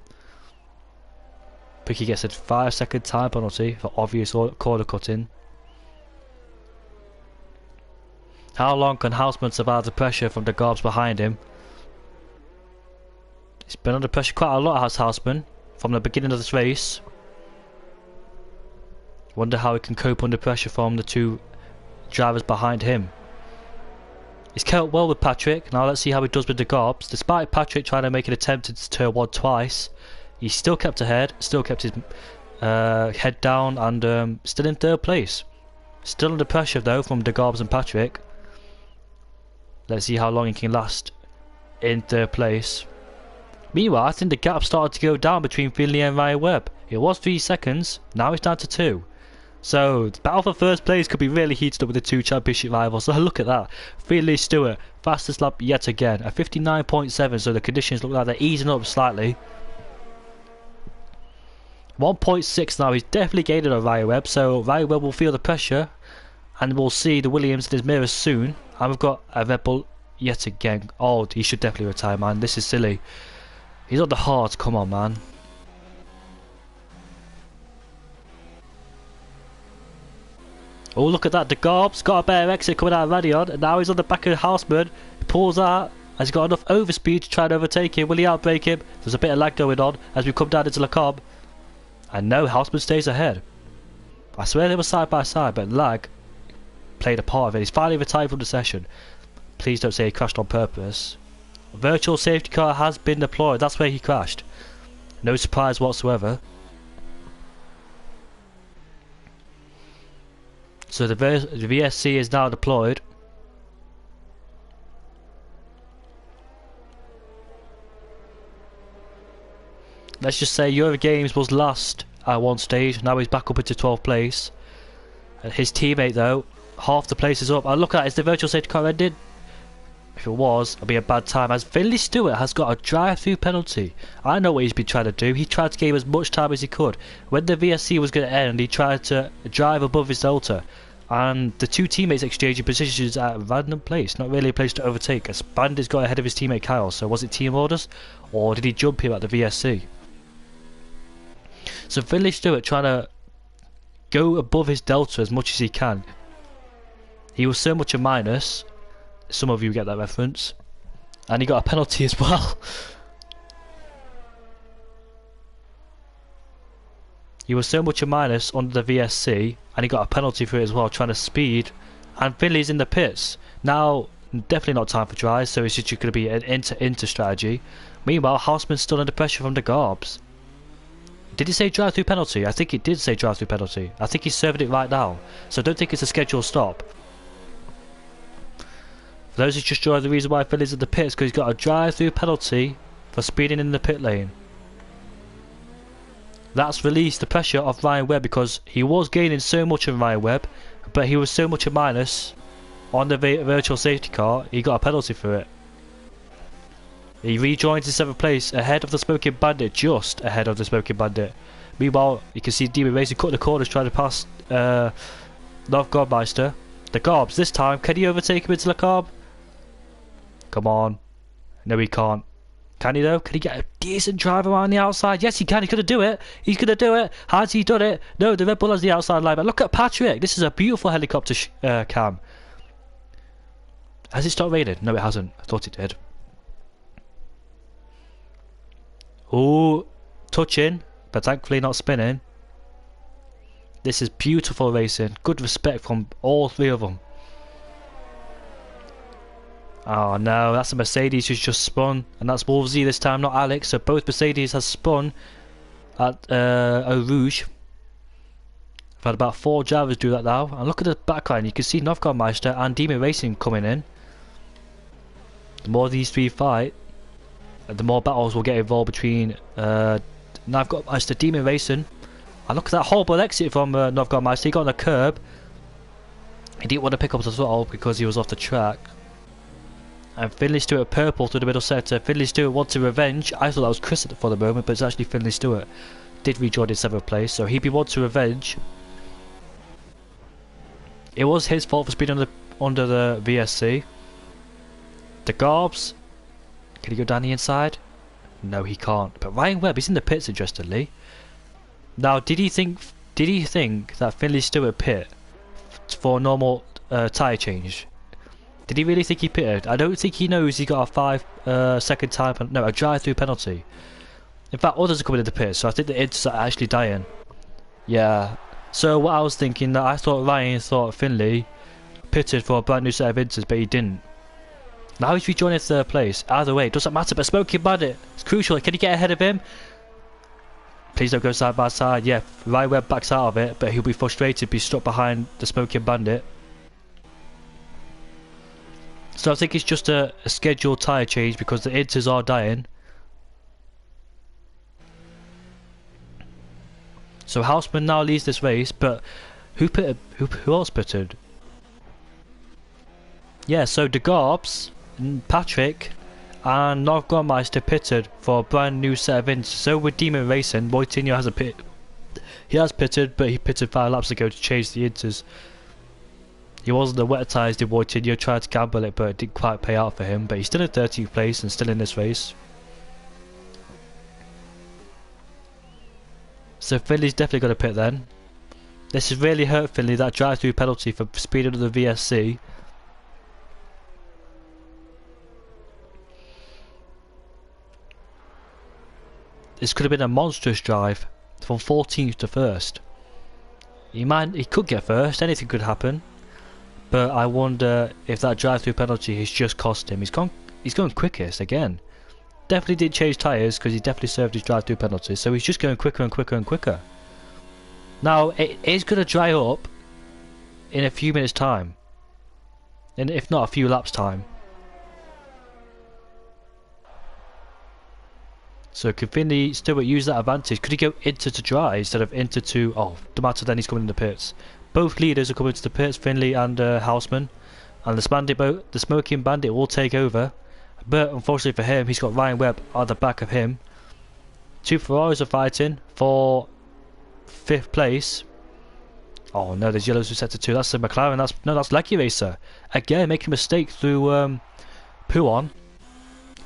I think he gets a 5-second time penalty for obvious corner cutting. How long can Houseman survive the pressure from the Garbs behind him? He's been under pressure quite a lot, has Houseman, from the beginning of this race. Wonder how he can cope under pressure from the two drivers behind him. He's coped well with Patrick. Now let's see how he does with the Gobs. Despite Patrick trying to make an attempt to turn one twice, he still kept ahead, still kept his head down, and still in third place. Still under pressure though from the Gobs and Patrick. Let's see how long he can last in third place. Meanwhile, I think the gap started to go down between Finley and Ryan Webb. It was 3 seconds, now it's down to 2. So, the battle for first place could be really heated up with the two championship rivals. So look at that. Finley Stewart, fastest lap yet again, at 59.7, so the conditions look like they're easing up slightly. 1.6 now, he's definitely gaining on Ryan Webb, so Ryan Webb will feel the pressure, and we'll see the Williams in his mirror soon. And we've got a Red Bull yet again. Oh, he should definitely retire, man. This is silly. He's on the hard, come on, man. Oh, look at that. The Garb's got a better exit coming out of Radion, and now he's on the back of Houseman. He pulls out. Has he got enough overspeed to try and overtake him? Will he outbrake him? There's a bit of lag going on as we come down into Le Cobb. And no, Houseman stays ahead. I swear they were side by side, but lag played a part of it. He's finally retired from the session. Please don't say he crashed on purpose. A virtual safety car has been deployed. That's where he crashed. No surprise whatsoever. So the VSC is now deployed. Let's just say Eurogames was last at one stage. Now he's back up into 12th place. And his teammate though, half the place is up. And look at that, is the virtual safety car ended? If it was, it'll be a bad time, as Finley Stewart has got a drive-through penalty. I know what he's been trying to do. He tried to give as much time as he could. When the VSC was going to end, he tried to drive above his delta, and the two teammates exchanging positions at a random place, not really a place to overtake, as Bandit's got ahead of his teammate Kyle. So was it team orders, or did he jump him at the VSC? So Finley Stewart trying to go above his delta as much as he can. He was so much a minus. Some of you get that reference. And he got a penalty as well. He was so much a minus under the VSC, and he got a penalty for it as well, trying to speed. And Finley's in the pits. Now, definitely not time for tries, so it's just going to be an inter strategy. Meanwhile, Houseman's still under pressure from the Garbs. Did he say drive-through penalty? I think he did say drive-through penalty. I think he's serving it right now. So I don't think it's a scheduled stop. For those who just joined, the reason why Finley's in the pits is because he's got a drive-through penalty for speeding in the pit lane. That's released the pressure off Ryan Webb, because he was gaining so much on Ryan Webb, but he was so much a minus on the virtual safety car, he got a penalty for it. He rejoins in 7th place ahead of the Smoking Bandit, just ahead of the Smoking Bandit. Meanwhile, you can see Demon Racing cut the corners trying to pass North Godmeister. The Garbs this time, can he overtake him into the Carb? Come on. No, he can't. Can he though? Can he get a decent drive around the outside? Yes, he can. He's going to do it. He's going to do it. Has he done it? No, the Red Bull has the outside line. But look at Patrick. This is a beautiful helicopter cam. Has it stopped raining? No, it hasn't. I thought it did. Oh, touching, but thankfully not spinning. This is beautiful racing. Good respect from all three of them. Oh no, that's a Mercedes who's just spun, and that's Wolvesy this time, not Alex. So both Mercedes has spun at Eau Rouge. I've had about 4 drivers do that now. And look at the backline, you can see Novgormeister and Demon Racing coming in. The more these three fight, the more battles will get involved between Novgormeister, Demon Racing. And look at that horrible exit from Novgormeister. He got on the curb. He didn't want to pick up the throttle because he was off the track. And Finley Stewart purple to the middle sector. Finley Stewart wanted revenge. I thought that was Chris for the moment, but it's actually Finley Stewart. Did rejoin in 7th place, so he'd be wanting revenge. It was his fault for speeding under the VSC. The Garbs. Can he go down the inside? No, he can't. But Ryan Webb, he's in the pits, interestingly. Now, did he think that Finley Stewart pit for a normal tyre change? Did he really think he pitted? I don't think he knows he got a 5-second time, no, a drive-through penalty. In fact, others are coming into the pit, so I think the Inters are actually dying. Yeah, So what I was thinking, that I thought Ryan thought Finley pitted for a brand new set of inters, but he didn't. Now he's rejoining 3rd place. Either way, it doesn't matter, but Smoking Bandit, it's crucial. Can he get ahead of him? Please don't go side by side. Yeah, Ryan Webb backs out of it, but he'll be frustrated, be stuck behind the Smoking Bandit. So I think it's just a scheduled tyre change because the inters are dying. So Houseman now leads this race, but who else pitted? Yeah, so De Garbs, Patrick and Novgormeister pitted for a brand new set of inters. So with Demon Racing, Moitinho has a pit. He has pitted, but he pitted 5 laps ago to change the inters. He wasn't the wet tyres, did Moitinho, tried to gamble it, but it didn't quite pay out for him. But he's still in 13th place and still in this race. So Finley's definitely going to pit then. This has really hurt Finley, that drive-through penalty for speeding up the VSC. This could have been a monstrous drive from 14th to 1st. He could get first, anything could happen. But I wonder if that drive-through penalty has just cost him. He's going quickest again. Definitely did change tyres because he definitely served his drive-through penalty. So he's just going quicker and quicker and quicker. Now it is going to dry up in a few minutes time. And if not a few laps time. So can Finley still use that advantage? Could he go into to dry instead of into to... Oh, the matter then he's coming in the pits. Both leaders are coming to the pits, Finley and Houseman. And the Smoking Bandit will take over. But unfortunately for him, he's got Ryan Webb at the back of him. 2 Ferraris are fighting for 5th place. Oh no, there's yellows who set to 2. That's the McLaren. That's Leggy Racer. Again, making a mistake through Pouon.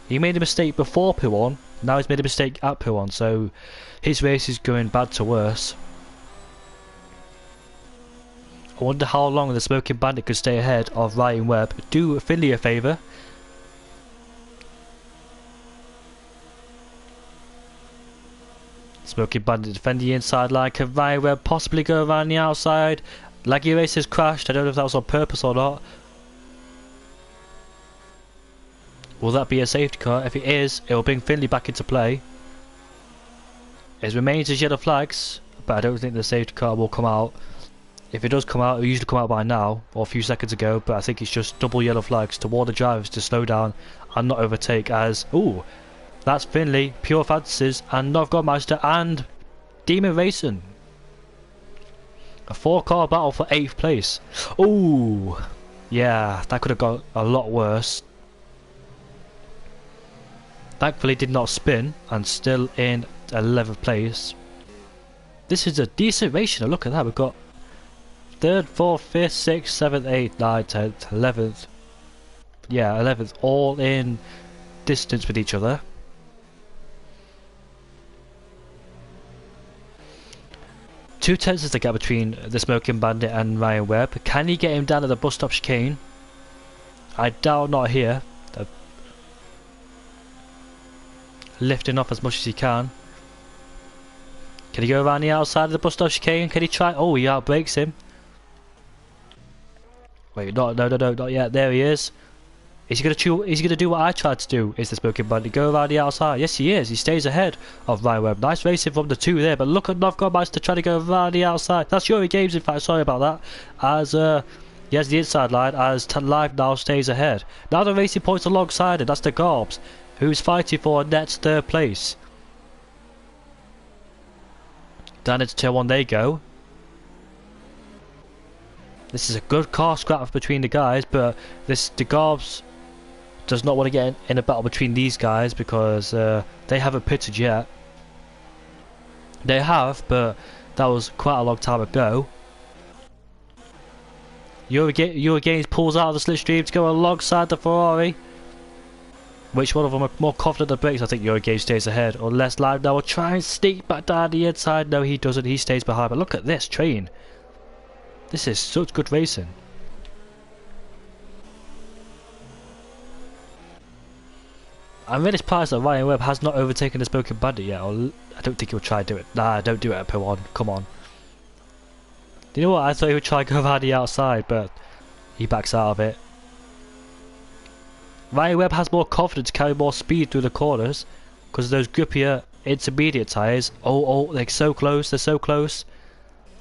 He made a mistake before Pouon. Now he's made a mistake at Pouon. So his race is going bad to worse. I wonder how long the Smoking Bandit could stay ahead of Ryan Webb. Do Finley a favour. Smoking Bandit defending the inside line. Can Ryan Webb possibly go around the outside? Leggy Race has crashed. I don't know if that was on purpose or not. Will that be a safety car? If it is, it will bring Finley back into play. It remains as yellow flags, but I don't think the safety car will come out. If it does come out, it will usually come out by now, or a few seconds ago, but I think it's just double yellow flags to warn the drivers to slow down and not overtake as... Ooh, that's Finley, Pure Fantasies, and Novgormeister, and Demon Racing. A 4-car battle for 8th place. Ooh, yeah, that could have got a lot worse. Thankfully did not spin, and still in 11th place. This is a decent race, look at that, we've got 3rd, 4th, 5th, 6th, 7th, 8th, 9th, 10th, 11th. Yeah, 11th, all in distance with each other. Two tenths is the gap between the Smoking Bandit and Ryan Webb. Can he get him down at the bus stop chicane? I doubt not here. They're lifting off as much as he can. Can he go around the outside of the bus stop chicane? Can he try? Oh, he outbrakes him. Wait, no, not yet. There he is. Is he gonna do what I tried to do? Is the Smoking Bandit go around the outside? Yes, he is. He stays ahead of Ryan Webb. Nice racing from the 2 there, but look at Novgormeister trying to go around the outside. That's Yuri Games, in fact. Sorry about that. As he has the inside line, as Live now stays ahead. Now the racing points alongside it. That's the Garbs, who's fighting for a net 3rd place. Down into turn 1 they go. This is a good car scrap between the guys, but the Garbs does not want to get in a battle between these guys because they haven't pitted yet. They have, but that was quite a long time ago. Eurogames pulls out of the slipstream to go alongside the Ferrari. Which one of them are more confident than brakes? I think Eurogames stays ahead. Unless Live now will try and sneak back down the inside. No, he doesn't. He stays behind. But look at this train. This is such good racing. I'm really surprised that Ryan Webb has not overtaken the Smoking Bandit yet. Or I don't think he'll try to do it. Nah, don't do it at P1. Come on. Do you know what? I thought he would try to go around the outside, but he backs out of it. Ryan Webb has more confidence to carry more speed through the corners because of those grippier intermediate tyres. Oh, they're so close, they're so close.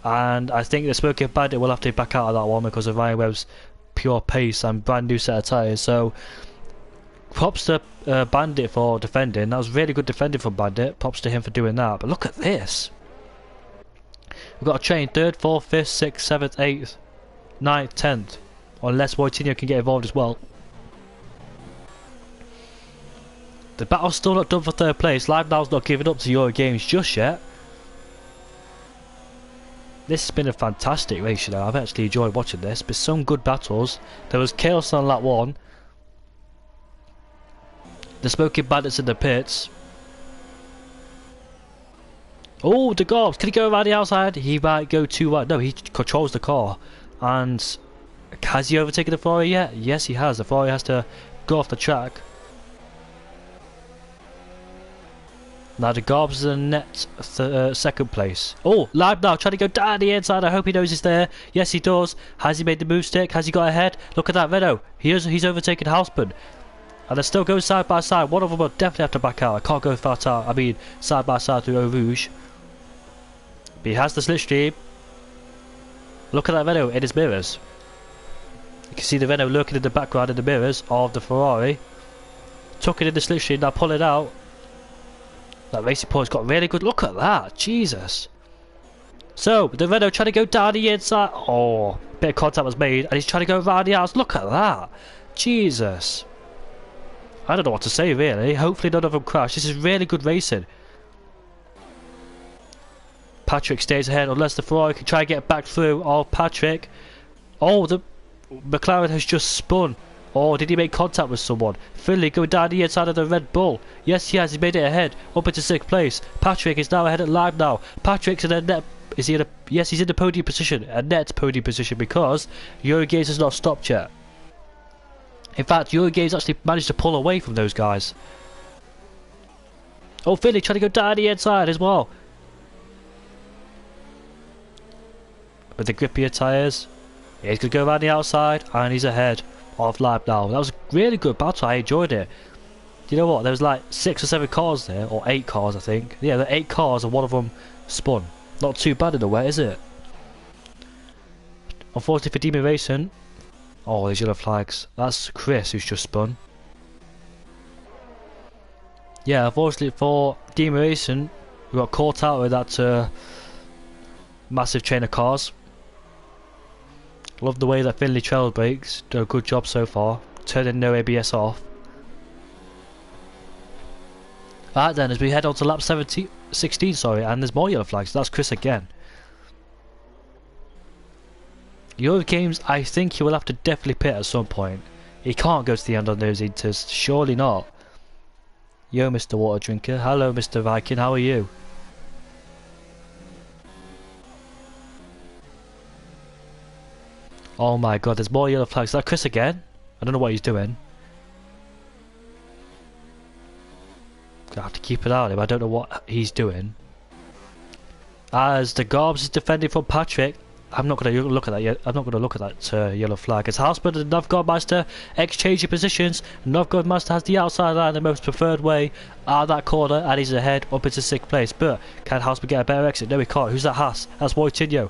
And I think the Smoking Bandit will have to back out of that one because of Ryan Webb's pure pace and brand new set of tyres. So props to Bandit for defending. That was really good defending from Bandit. Props to him for doing that. But look at this. We've got a train 3rd, 4th, 5th, 6th, 7th, 8th, 9th, 10th. Unless Wojtinho can get involved as well. The battle's still not done for 3rd place. Live Now's not giving up to Euro Games just yet. This has been a fantastic race, you know. I've actually enjoyed watching this. But some good battles. There was chaos on lap 1. The Smoking Bandits in the pits. Oh, the Gorbs. Can he go around the outside? He might go too wide. No, he controls the car. And has he overtaken the Ferrari yet? Yes, he has. The Ferrari has to go off the track. Now the Gorbs is in net 2nd place. Oh, Live Now trying to go down the inside. I hope he knows he's there. Yes, he does. Has he made the move stick? Has he got ahead? Look at that Renault. He's overtaken Houseman. And they're still going side by side. One of them will definitely have to back out. I can't go far out. I mean, side by side through Eau Rouge. But he has the slipstream. Look at that Renault in his mirrors. You can see the Renault lurking in the background in the mirrors of the Ferrari. Took it in the slipstream. Now pull it out. That racing point's got really good. Look at that. Jesus. So, the Renault trying to go down the inside. Oh, bit of contact was made. And he's trying to go around the outside. Look at that. Jesus. I don't know what to say, really. Hopefully none of them crash. This is really good racing. Patrick stays ahead unless the Ferrari can try and get back through. Oh, Patrick. Oh, the McLaren has just spun. Oh, did he make contact with someone? Finley going down the inside of the Red Bull. Yes, he has. He made it ahead. Up into 6th place. Patrick is now ahead at Live Now. Patrick's in a net. Is he in a... Yes, he's in the podium position. A net podium position because Eurogames has not stopped yet. In fact, Eurogames actually managed to pull away from those guys. Oh, Finley trying to go down the inside as well. With the grippier tyres. Yeah, he's going to go around the outside and he's ahead of Live Now. That was a really good battle. I enjoyed it. Do you know what? There was like 6 or 7 cars there, or 8 cars I think. Yeah, there were 8 cars and one of them spun. Not too bad in a way, is it? Unfortunately for Demon Racing. Oh, these yellow flags. That's Chris who's just spun. Yeah, unfortunately for Demon Racing, we got caught out with that massive chain of cars. Love the way that Finley trail brakes. Do a good job so far. Turning no ABS off. Alright then, as we head on to lap 16, and there's more yellow flags. That's Chris again. Eurogames, I think he will have to definitely pit at some point. He can't go to the end on those inters. Surely not. Yo, Mr. Water Drinker. Hello, Mr. Viking. How are you? Oh my god, there's more yellow flags. Is that Chris again? I don't know what he's doing. Gonna have to keep it out of him. I don't know what he's doing. As the Gorbs is defending from Patrick. I'm not going to look at that yet. I'm not going to look at that yellow flag. As Houseman and Novgormeister exchanging positions. Novgormeister has the outside line the most preferred way out of that corner, and he's ahead up into 6th place. But can Houseman get a better exit? No, he can't. Who's that Haas? That's Wojtinho.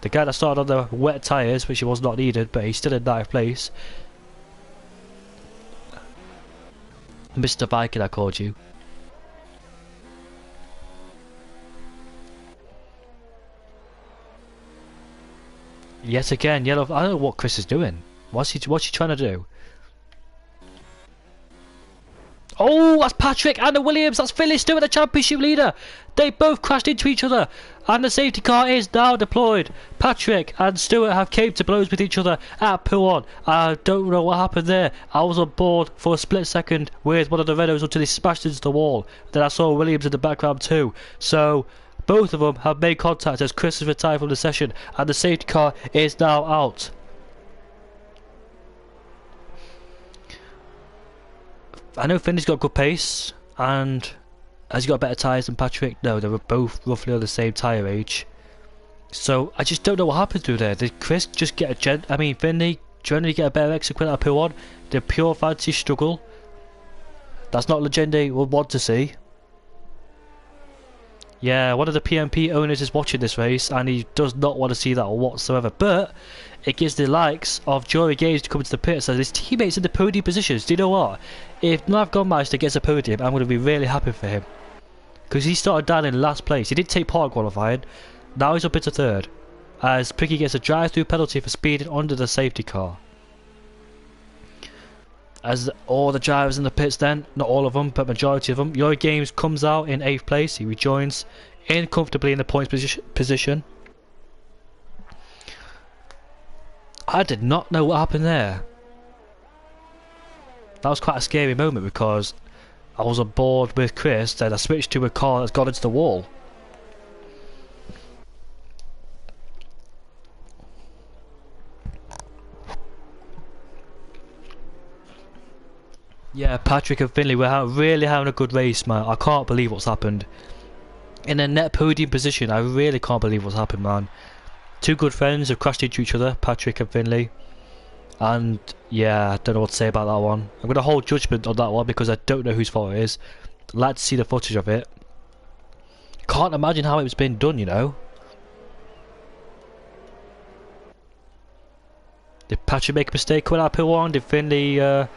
The guy that started on the wet tyres, which he was not needed, but he's still in 9th place. Mr. Viking, I called you. Yet again, yellow. I don't know what Chris is doing. What's he trying to do? Oh, that's Patrick and the Williams. That's Philly Stewart, the championship leader. They both crashed into each other, and the safety car is now deployed. Patrick and Stewart have came to blows with each other at Pouon. I don't know what happened there. I was on board for a split second with one of the Renaults until he smashed into the wall. Then I saw Williams in the background too. So both of them have made contact as Chris has retired from the session, and the safety car is now out. I know Finney's got good pace, and has he got better tyres than Patrick? No, they were both roughly on the same tyre age. So I just don't know what happened through there. Did Chris just get Finley generally get a better exit quit out of P1? Did Pure Fantasy struggle? That's not Legende would want to see. Yeah, one of the PMP owners is watching this race and he does not want to see that whatsoever. But it gives the likes of Jory Gage to come into the pit, so his teammates in the podium positions. Do you know what? If Nav Gunmeister gets a podium, I'm going to be really happy for him. Because he started down in last place. He did take part in qualifying. Now he's up into third. As Pricky gets a drive-through penalty for speeding under the safety car. As all the drivers in the pits then, not all of them, but majority of them, Yoy Games comes out in 8th place. He rejoins in comfortably in the points position. I did not know what happened there. That was quite a scary moment because I was on board with Chris, then I switched to a car that's gone into the wall. Yeah, Patrick and Finley, we're really having a good race, man. I can't believe what's happened. In a net podium position, I really can't believe what's happened, man. Two good friends have crashed into each other, Patrick and Finley. And yeah, I don't know what to say about that one. I'm going to hold judgment on that one because I don't know whose fault it is. I'd like to see the footage of it. Can't imagine how it was being done, you know. Did Patrick make a mistake coming out of P1? Did Finley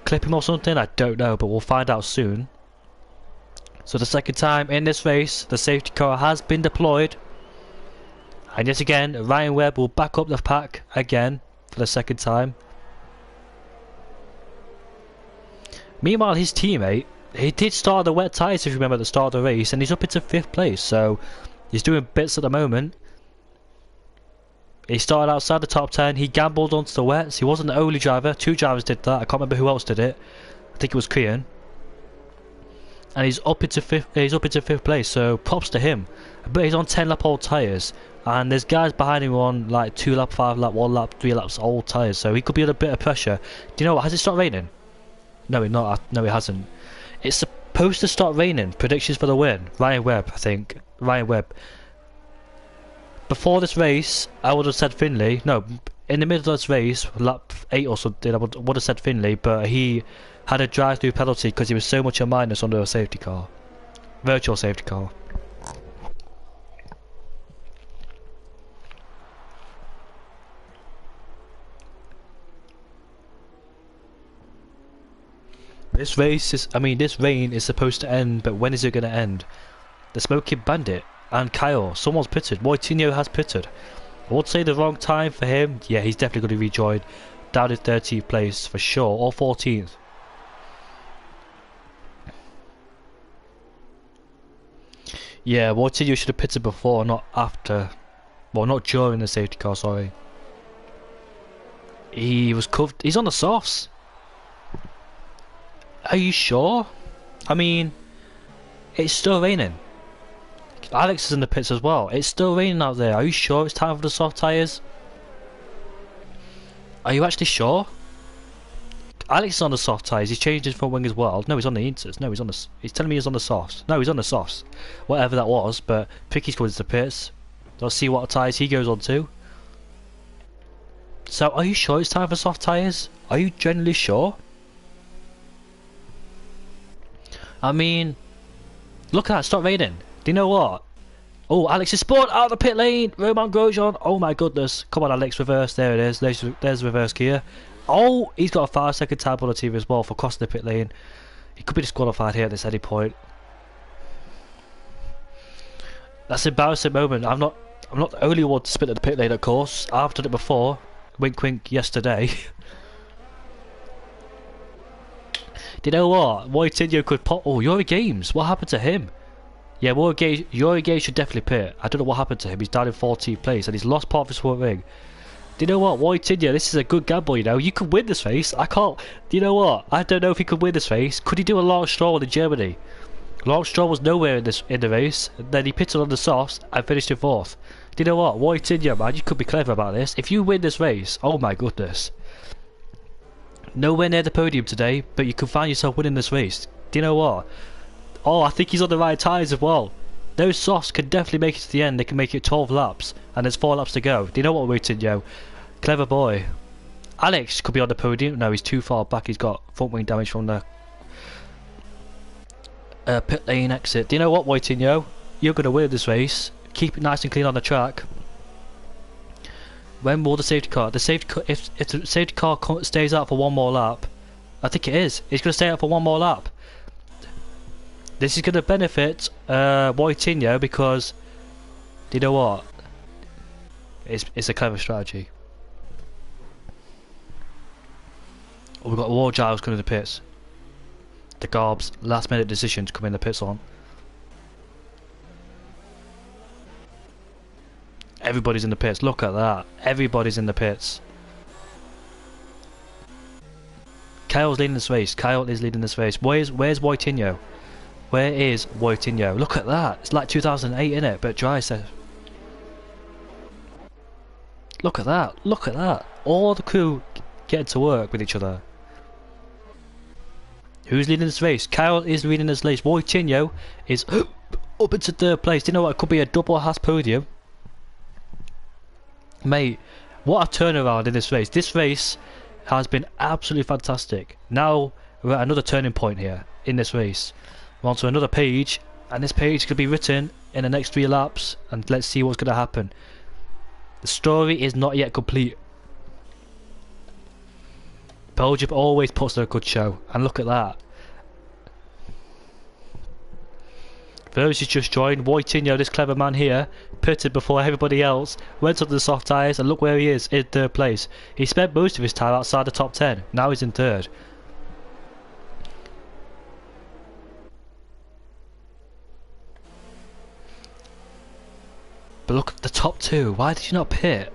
clip him or something? I don't know, but we'll find out soon. So the second time in this race, the safety car has been deployed. And yet again, Ryan Webb will back up the pack again for the second time. Meanwhile, his teammate, he did start the wet tyres if you remember at the start of the race, and he's up into 5th place, so he's doing bits at the moment. He started outside the top 10, he gambled onto the wets. He wasn't the only driver, 2 drivers did that. I can't remember who else did it. I think it was Kian. And he's up into 5th place, so props to him. But he's on 10 lap old tyres, and there's guys behind him on like 2 lap, 5 lap, 1 lap, 3 laps old tyres, so he could be under a bit of pressure. Do you know what? Has it started raining? No, it hasn't. It's supposed to start raining. Predictions for the win. Ryan Webb, I think. Ryan Webb. Before this race, I would have said Finley. No, in the middle of this race, lap 8 or something, I would have said Finley, but he had a drive-through penalty because he was so much a minus under a safety car. Virtual safety car. This rain is supposed to end, but when is it going to end? The Smoking Bandit and Kyle, someone's pitted. Moitinho has pitted. I would say the wrong time for him. Yeah, he's definitely going to rejoin. Down in 13th place for sure, or 14th. Yeah, Moitinho should have pitted before, not after. Well, not during the safety car, sorry. He was covered. He's on the softs. Are you sure? I mean, it's still raining. Alex is in the pits as well. It's still raining out there. Are you sure it's time for the soft tyres? Are you actually sure? Alex is on the soft tyres. He's changed his front wing as well. No, he's on the inters. No, he's on the. He's telling me he's on the softs. No, he's on the softs. Whatever that was, but Picky's going to the pits. Let's see what tyres he goes on to. So, are you sure it's time for soft tyres? Are you genuinely sure? I mean, look at that, stop raining. Do you know what? Oh, Alex is spawned out of the pit lane. Roman Grosjean. Oh my goodness. Come on, Alex, reverse. There it is. There's reverse gear. Oh, he's got a 5-second time penalty as well for crossing the pit lane. He could be disqualified here at this any point. That's an embarrassing moment. I'm not the only one to spin at the pit lane, of course. I've done it before. Wink, wink. Yesterday. Do you know what? Moitinho could pop. Oh, Yuri Games. What happened to him? Yeah, Yuri Games should definitely pit. I don't know what happened to him. He's down in 14th place and he's lost part of his front ring. Do you know what? Moitinho, this is a good gamble, you know. You could win this race. I can't. Do you know what? I don't know if he could win this race. Could he do a Lance Stroll in Germany? Lance Stroll was nowhere in the race. And then he pitted on the softs and finished in 4th. Do you know what? Moitinho, man, you could be clever about this. If you win this race, oh my goodness. Nowhere near the podium today, but you can find yourself winning this race. Do you know what? Oh, I think he's on the right tyres as well. Those softs could definitely make it to the end. They can make it 12 laps, and there's 4 laps to go. Do you know what, Woutinho? Clever boy. Alex could be on the podium. No, he's too far back. He's got front wing damage from the pit lane exit. Do you know what, Woutinho? You're going to win this race. Keep it nice and clean on the track. When will the safety car? The safety car, if the safety car stays out for one more lap, I think it is. It's going to stay out for one more lap. This is going to benefit Woutinho because, do you know what? It's a clever strategy. Oh, we've got War Giles coming to the pits. The Garbs last minute decision to come in the pits on. Everybody's in the pits. Look at that. Everybody's in the pits. Kyle's leading this race. Kyle is leading this race. Where's Woutinho? Where is Woutinho? Look at that. It's like 2008, innit? But dry stuff. Look at that. Look at that. All the crew getting to work with each other. Who's leading this race? Kyle is leading this race. Woutinho is up into 3rd place. Do you know what? It could be a double Haas podium. Mate, what a turnaround in this race. This race has been absolutely fantastic. Now we're at another turning point here in this race. We're on to another page, and this page could be written in the next 3 laps, and let's see what's going to happen. The story is not yet complete. Belgium always puts on a good show, and look at that. For those who just joined, Woutinho, this clever man here, pitted before everybody else, went onto the soft tyres, and look where he is, in 3rd place. He spent most of his time outside the top 10, now he's in 3rd. But look at the top 2, why did you not pit?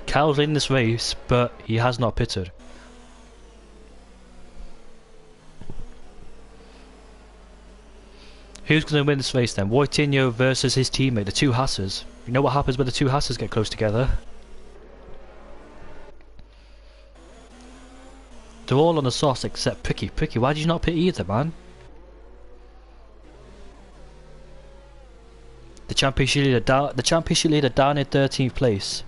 Kyle's in this race, but he has not pitted. Who's going to win this race then? Woutinho versus his teammate, the 2 Haasers. You know what happens when the 2 Haasers get close together? They're all on the sauce except Pricky. Pricky, why did you not pit either, man? The championship leader down in 13th place.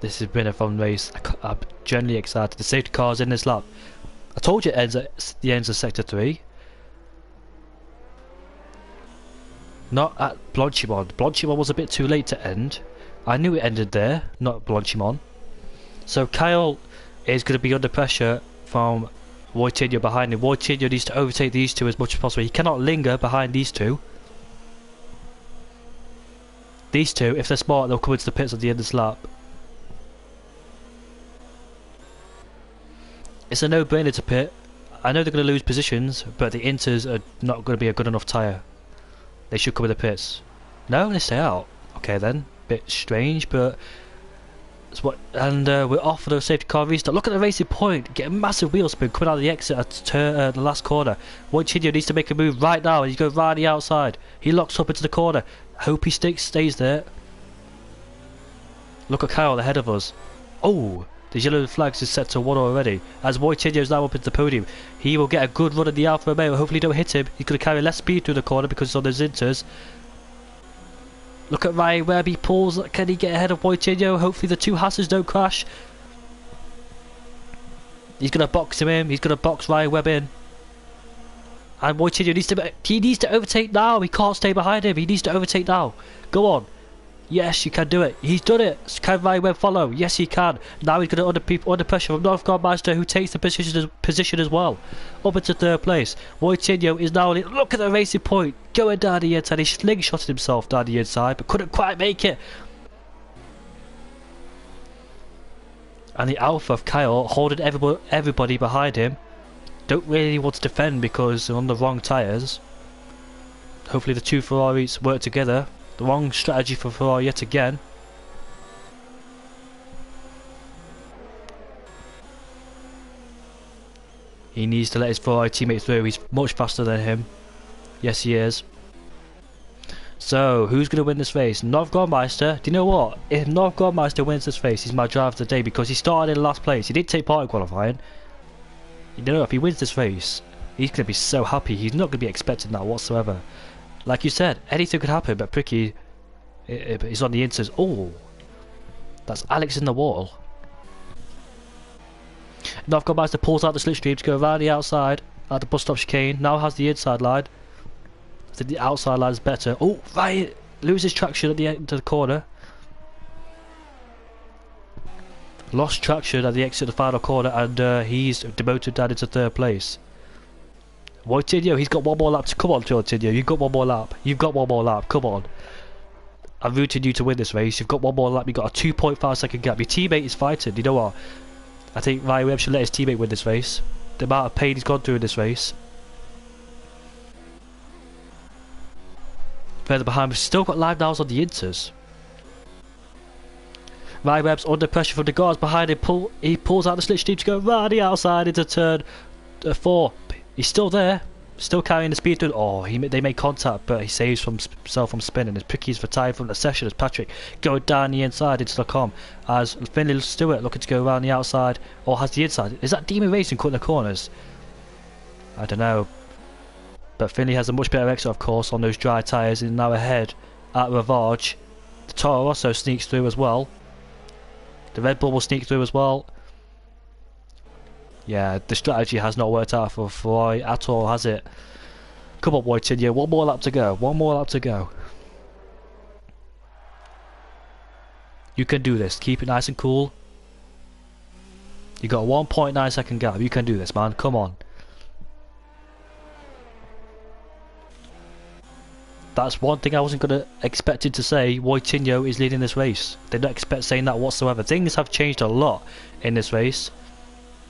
This has been a fun race. I'm generally excited. The safety car's in this lap. I told you it ends at the ends of sector 3. Not at Blanchimont. Blanchimont was a bit too late to end. I knew it ended there, not Blanchimont. So Kyle is going to be under pressure from Woutinho behind him. Woutinho needs to overtake these 2 as much as possible. He cannot linger behind these 2. These 2, if they're smart, they'll come into the pits at the end of this lap. It's a no-brainer to pit. I know they're going to lose positions, but the Inters are not going to be a good enough tyre. They should come in the pits. No, they stay out. Okay then, bit strange, but it's what. And we're off for the safety car restart. Look at the racing point. Get a massive wheel spin coming out of the exit at the last corner. Woutinho needs to make a move right now. He's going right on the outside. He locks up into the corner. Hope he stays there. Look at Kyle ahead of us. Oh. The yellow flags is set to 1 already. As Woutinho is now up into the podium, he will get a good run in the Alfa Romeo. Hopefully don't hit him. He's going to carry less speed through the corner because it's on the Zinters. Look at Ryan Webb, he pulls. Can he get ahead of Woutinho? Hopefully the 2 Haasers don't crash. He's going to box him in. He's going to box Ryan Webb in. And Woutinho needs to overtake now. He can't stay behind him. He needs to overtake now. Go on. Yes, you can do it. He's done it. Can Ryan Webb follow? Yes, he can. Now he's going to under pressure from Northgardmeister, who takes the position as well. Up into 3rd place. Woutinho is now. Look at the racing point. Going down the inside. He slingshotted himself down the inside, but couldn't quite make it. And the Alpha of Kyle holding everybody behind him. Don't really want to defend because they're on the wrong tyres. Hopefully the 2 Ferraris work together. The wrong strategy for Ferrari yet again. He needs to let his Ferrari teammate through. He's much faster than him. Yes, he is. So, who's going to win this race? Novgormeister. Do you know what? If Novgormeister wins this race, he's my driver of the day because he started in last place. He didn't take part in qualifying. You know, if he wins this race, he's going to be so happy. He's not going to be expecting that whatsoever. Like you said, anything could happen, but Pricky is on the inside. Oh, that's Alex in the wall. Novgormeister pulls out the slipstream to go around the outside at the bus stop chicane. Now has the inside line. I think the outside line is better. Oh, Ryan loses traction at the end of the corner. Lost traction at the exit of the final corner, and he's demoted down into third place. Wojtinho, he's got one more lap to come on, Wojtinho. You've got one more lap. You've got one more lap. Come on. I'm rooting you to win this race. You've got one more lap. You've got a 2.5 second gap. Your teammate is fighting. You know what? I think Ryan Webb should let his teammate win this race. The amount of pain he's gone through in this race. Further behind, we've still got live downs on the Inters. Ryan Webb's under pressure from the guards behind him. He pulls out the slipstream to go round the outside into turn 4. He's still there, still carrying the speed through. Oh, they made contact, but he saves himself from spinning. As Pricky's retired from the session as Patrick going down the inside into the com. As Finley Stewart looking to go around the outside, or has the inside. Is that Demon Racing cutting the corners? I don't know. But Finley has a much better exit, of course, on those dry tyres. He's now ahead at Ravage. The Toro Rosso sneaks through as well. The Red Bull will sneak through as well. Yeah, the strategy has not worked out for Ferrari at all, has it? Come on, Wojtinho, one more lap to go. One more lap to go. You can do this. Keep it nice and cool. You got a 1.9 second gap. You can do this, man. Come on. That's one thing I wasn't going to expect to say. Wojtinho is leading this race. Did not expect saying that whatsoever. Things have changed a lot in this race.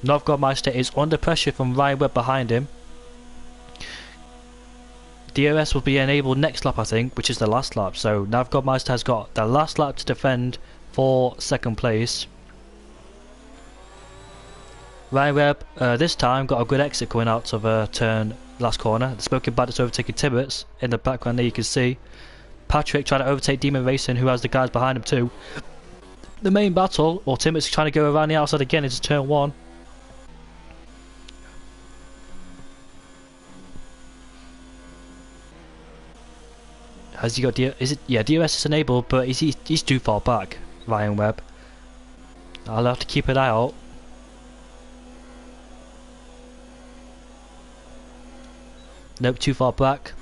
Novgormeister is under pressure from Ryan Webb behind him. DRS will be enabled next lap, I think, which is the last lap. So Novgormeister has got the last lap to defend for second place. Ryan Webb this time got a good exit going out of turn last corner. The Smoking Bandits overtaking Tibbets in the background there, you can see. Patrick trying to overtake Demon Racing, who has the guys behind him too. The main battle, or Tibbets trying to go around the outside again into turn 1. Has he got is it? Yeah, DRS is enabled, but he's too far back, Ryan Webb. I'll have to keep an eye out. Nope, too far back.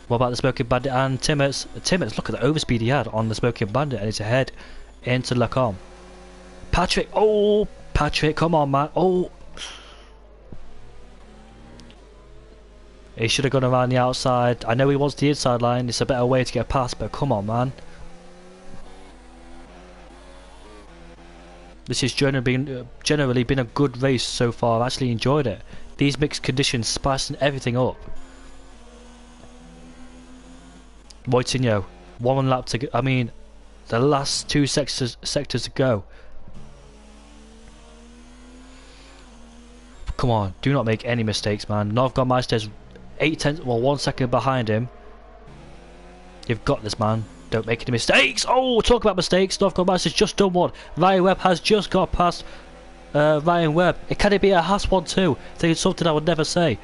What about the Smoking Bandit and Timmets? Timmets, look at the overspeed he had on the Smoking Bandit, and it's ahead into Lacombe. Patrick, oh, Patrick, come on, man. Oh, he should have gone around the outside. I know he wants the inside line. It's a better way to get past, but come on, man. This has generally been a good race so far. I've actually enjoyed it. These mixed conditions spicing everything up. Wojtinho, one lap to go. I mean, the last two sectors to go. Come on, do not make any mistakes, man. Novgormeister's 1 second behind him. You've got this, man. Don't make any mistakes. Oh, talk about mistakes. Novgormeister's just done one. Ryan Webb has just got past Ryan Webb. Can it be a Haas 1-2? I think it's something I would never say.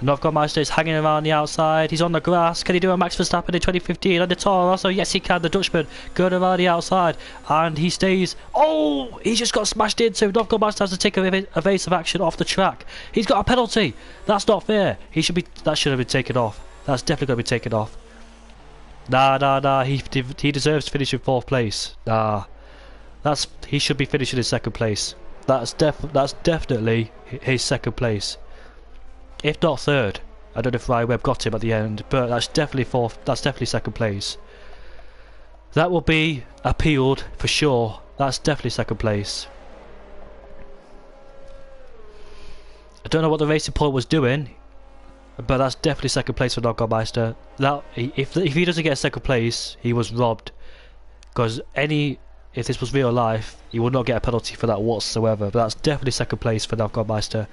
Novgormeister is hanging around the outside. He's on the grass. Can he do a Max Verstappen in 2015 on the Toro Rosso? Yes, he can. The Dutchman going around the outside, and he stays. Oh, he just got smashed into. Novgormeister has to take evasive action off the track. He's got a penalty. That's not fair. That should have been taken off. That's definitely going to be taken off. Nah. He deserves to finish in 4th place. Nah, he should be finishing in 2nd place. That's definitely his 2nd place. If not 3rd. I don't know if Ryan Webb got him at the end, but that's definitely 4th. That's definitely 2nd place. That will be appealed for sure. That's definitely 2nd place. I don't know what the racing point was doing, but that's definitely 2nd place for Novgormeister. If he doesn't get 2nd place, he was robbed. Because if this was real life, he would not get a penalty for that whatsoever. But that's definitely 2nd place for Novgormeister.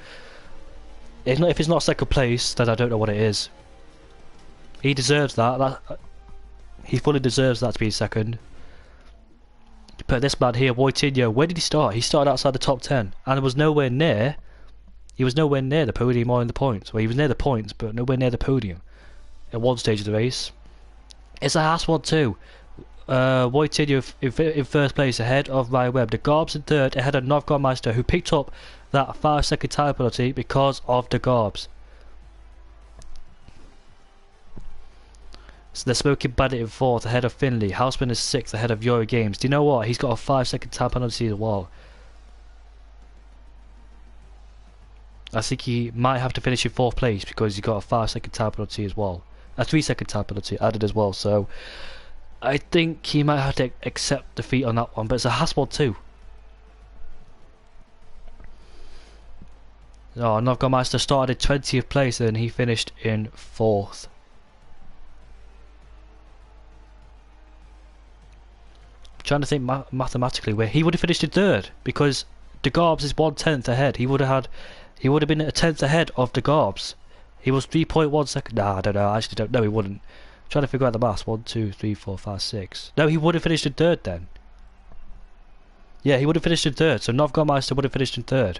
If it's not 2nd place, then I don't know what it is. He deserves that. He fully deserves that to be second. But this man here, Wojtinho, where did he start? He started outside the top 10 and was nowhere near. He was nowhere near the podium or in the points. Well, he was near the points, but nowhere near the podium at one stage of the race. It's a Haas one too. Wojtinho in first place ahead of Ryan Webb. De Garbs in third ahead of Novgormeister, who picked up that 5-second time penalty because of De Garbs. So they're smoking Bandit in fourth ahead of Finley. Houseman is sixth ahead of Euro Games. Do you know what? He's got a 5-second time penalty as well. I think he might have to finish in fourth place because he's got a 5-second time penalty as well. A 3-second time penalty added as well. So I think he might have to accept defeat on that one. But it's a Haas one too. Oh, Novgormeister started 20th place and he finished in 4th. Trying to think mathematically where he would have finished in 3rd because De Garbs is 1/10 ahead. He would have been a 10th ahead of De Garbs. He was 3.1 seconds. Nah, I don't know. I actually don't know. He wouldn't. I'm trying to figure out the maths. 1, 2, 3, 4, 5, 6. No, he would have finished in 3rd then. Yeah, he would have finished in 3rd. So Novgormeister would have finished in 3rd.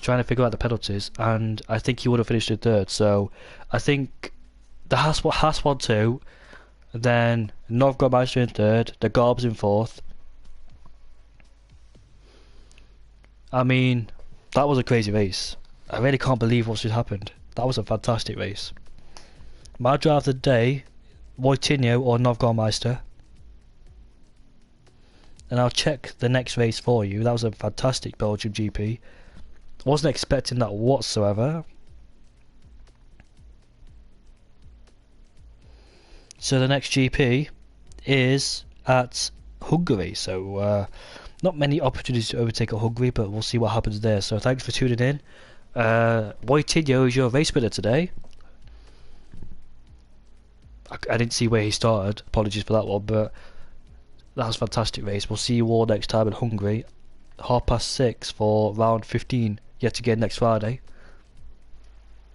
Trying to figure out the penalties, and I think he would have finished in 3rd. So I think the Haas 1-2, then Novgormeister in 3rd, the Garbs in 4th. I mean, that was a crazy race. I really can't believe what's just happened. That was a fantastic race. My drive of the day, Wojtinho or Novgormeister. And I'll check the next race for you. That was a fantastic Belgium GP. Wasn't expecting that whatsoever. So the next GP is at Hungary, so not many opportunities to overtake at Hungary, but we'll see what happens there. So thanks for tuning in. Wojtinho is your race winner today. I didn't see where he started, apologies for that one, but that was a fantastic race. We'll see you all next time in Hungary, 6:30 for round 15 yet again next Friday.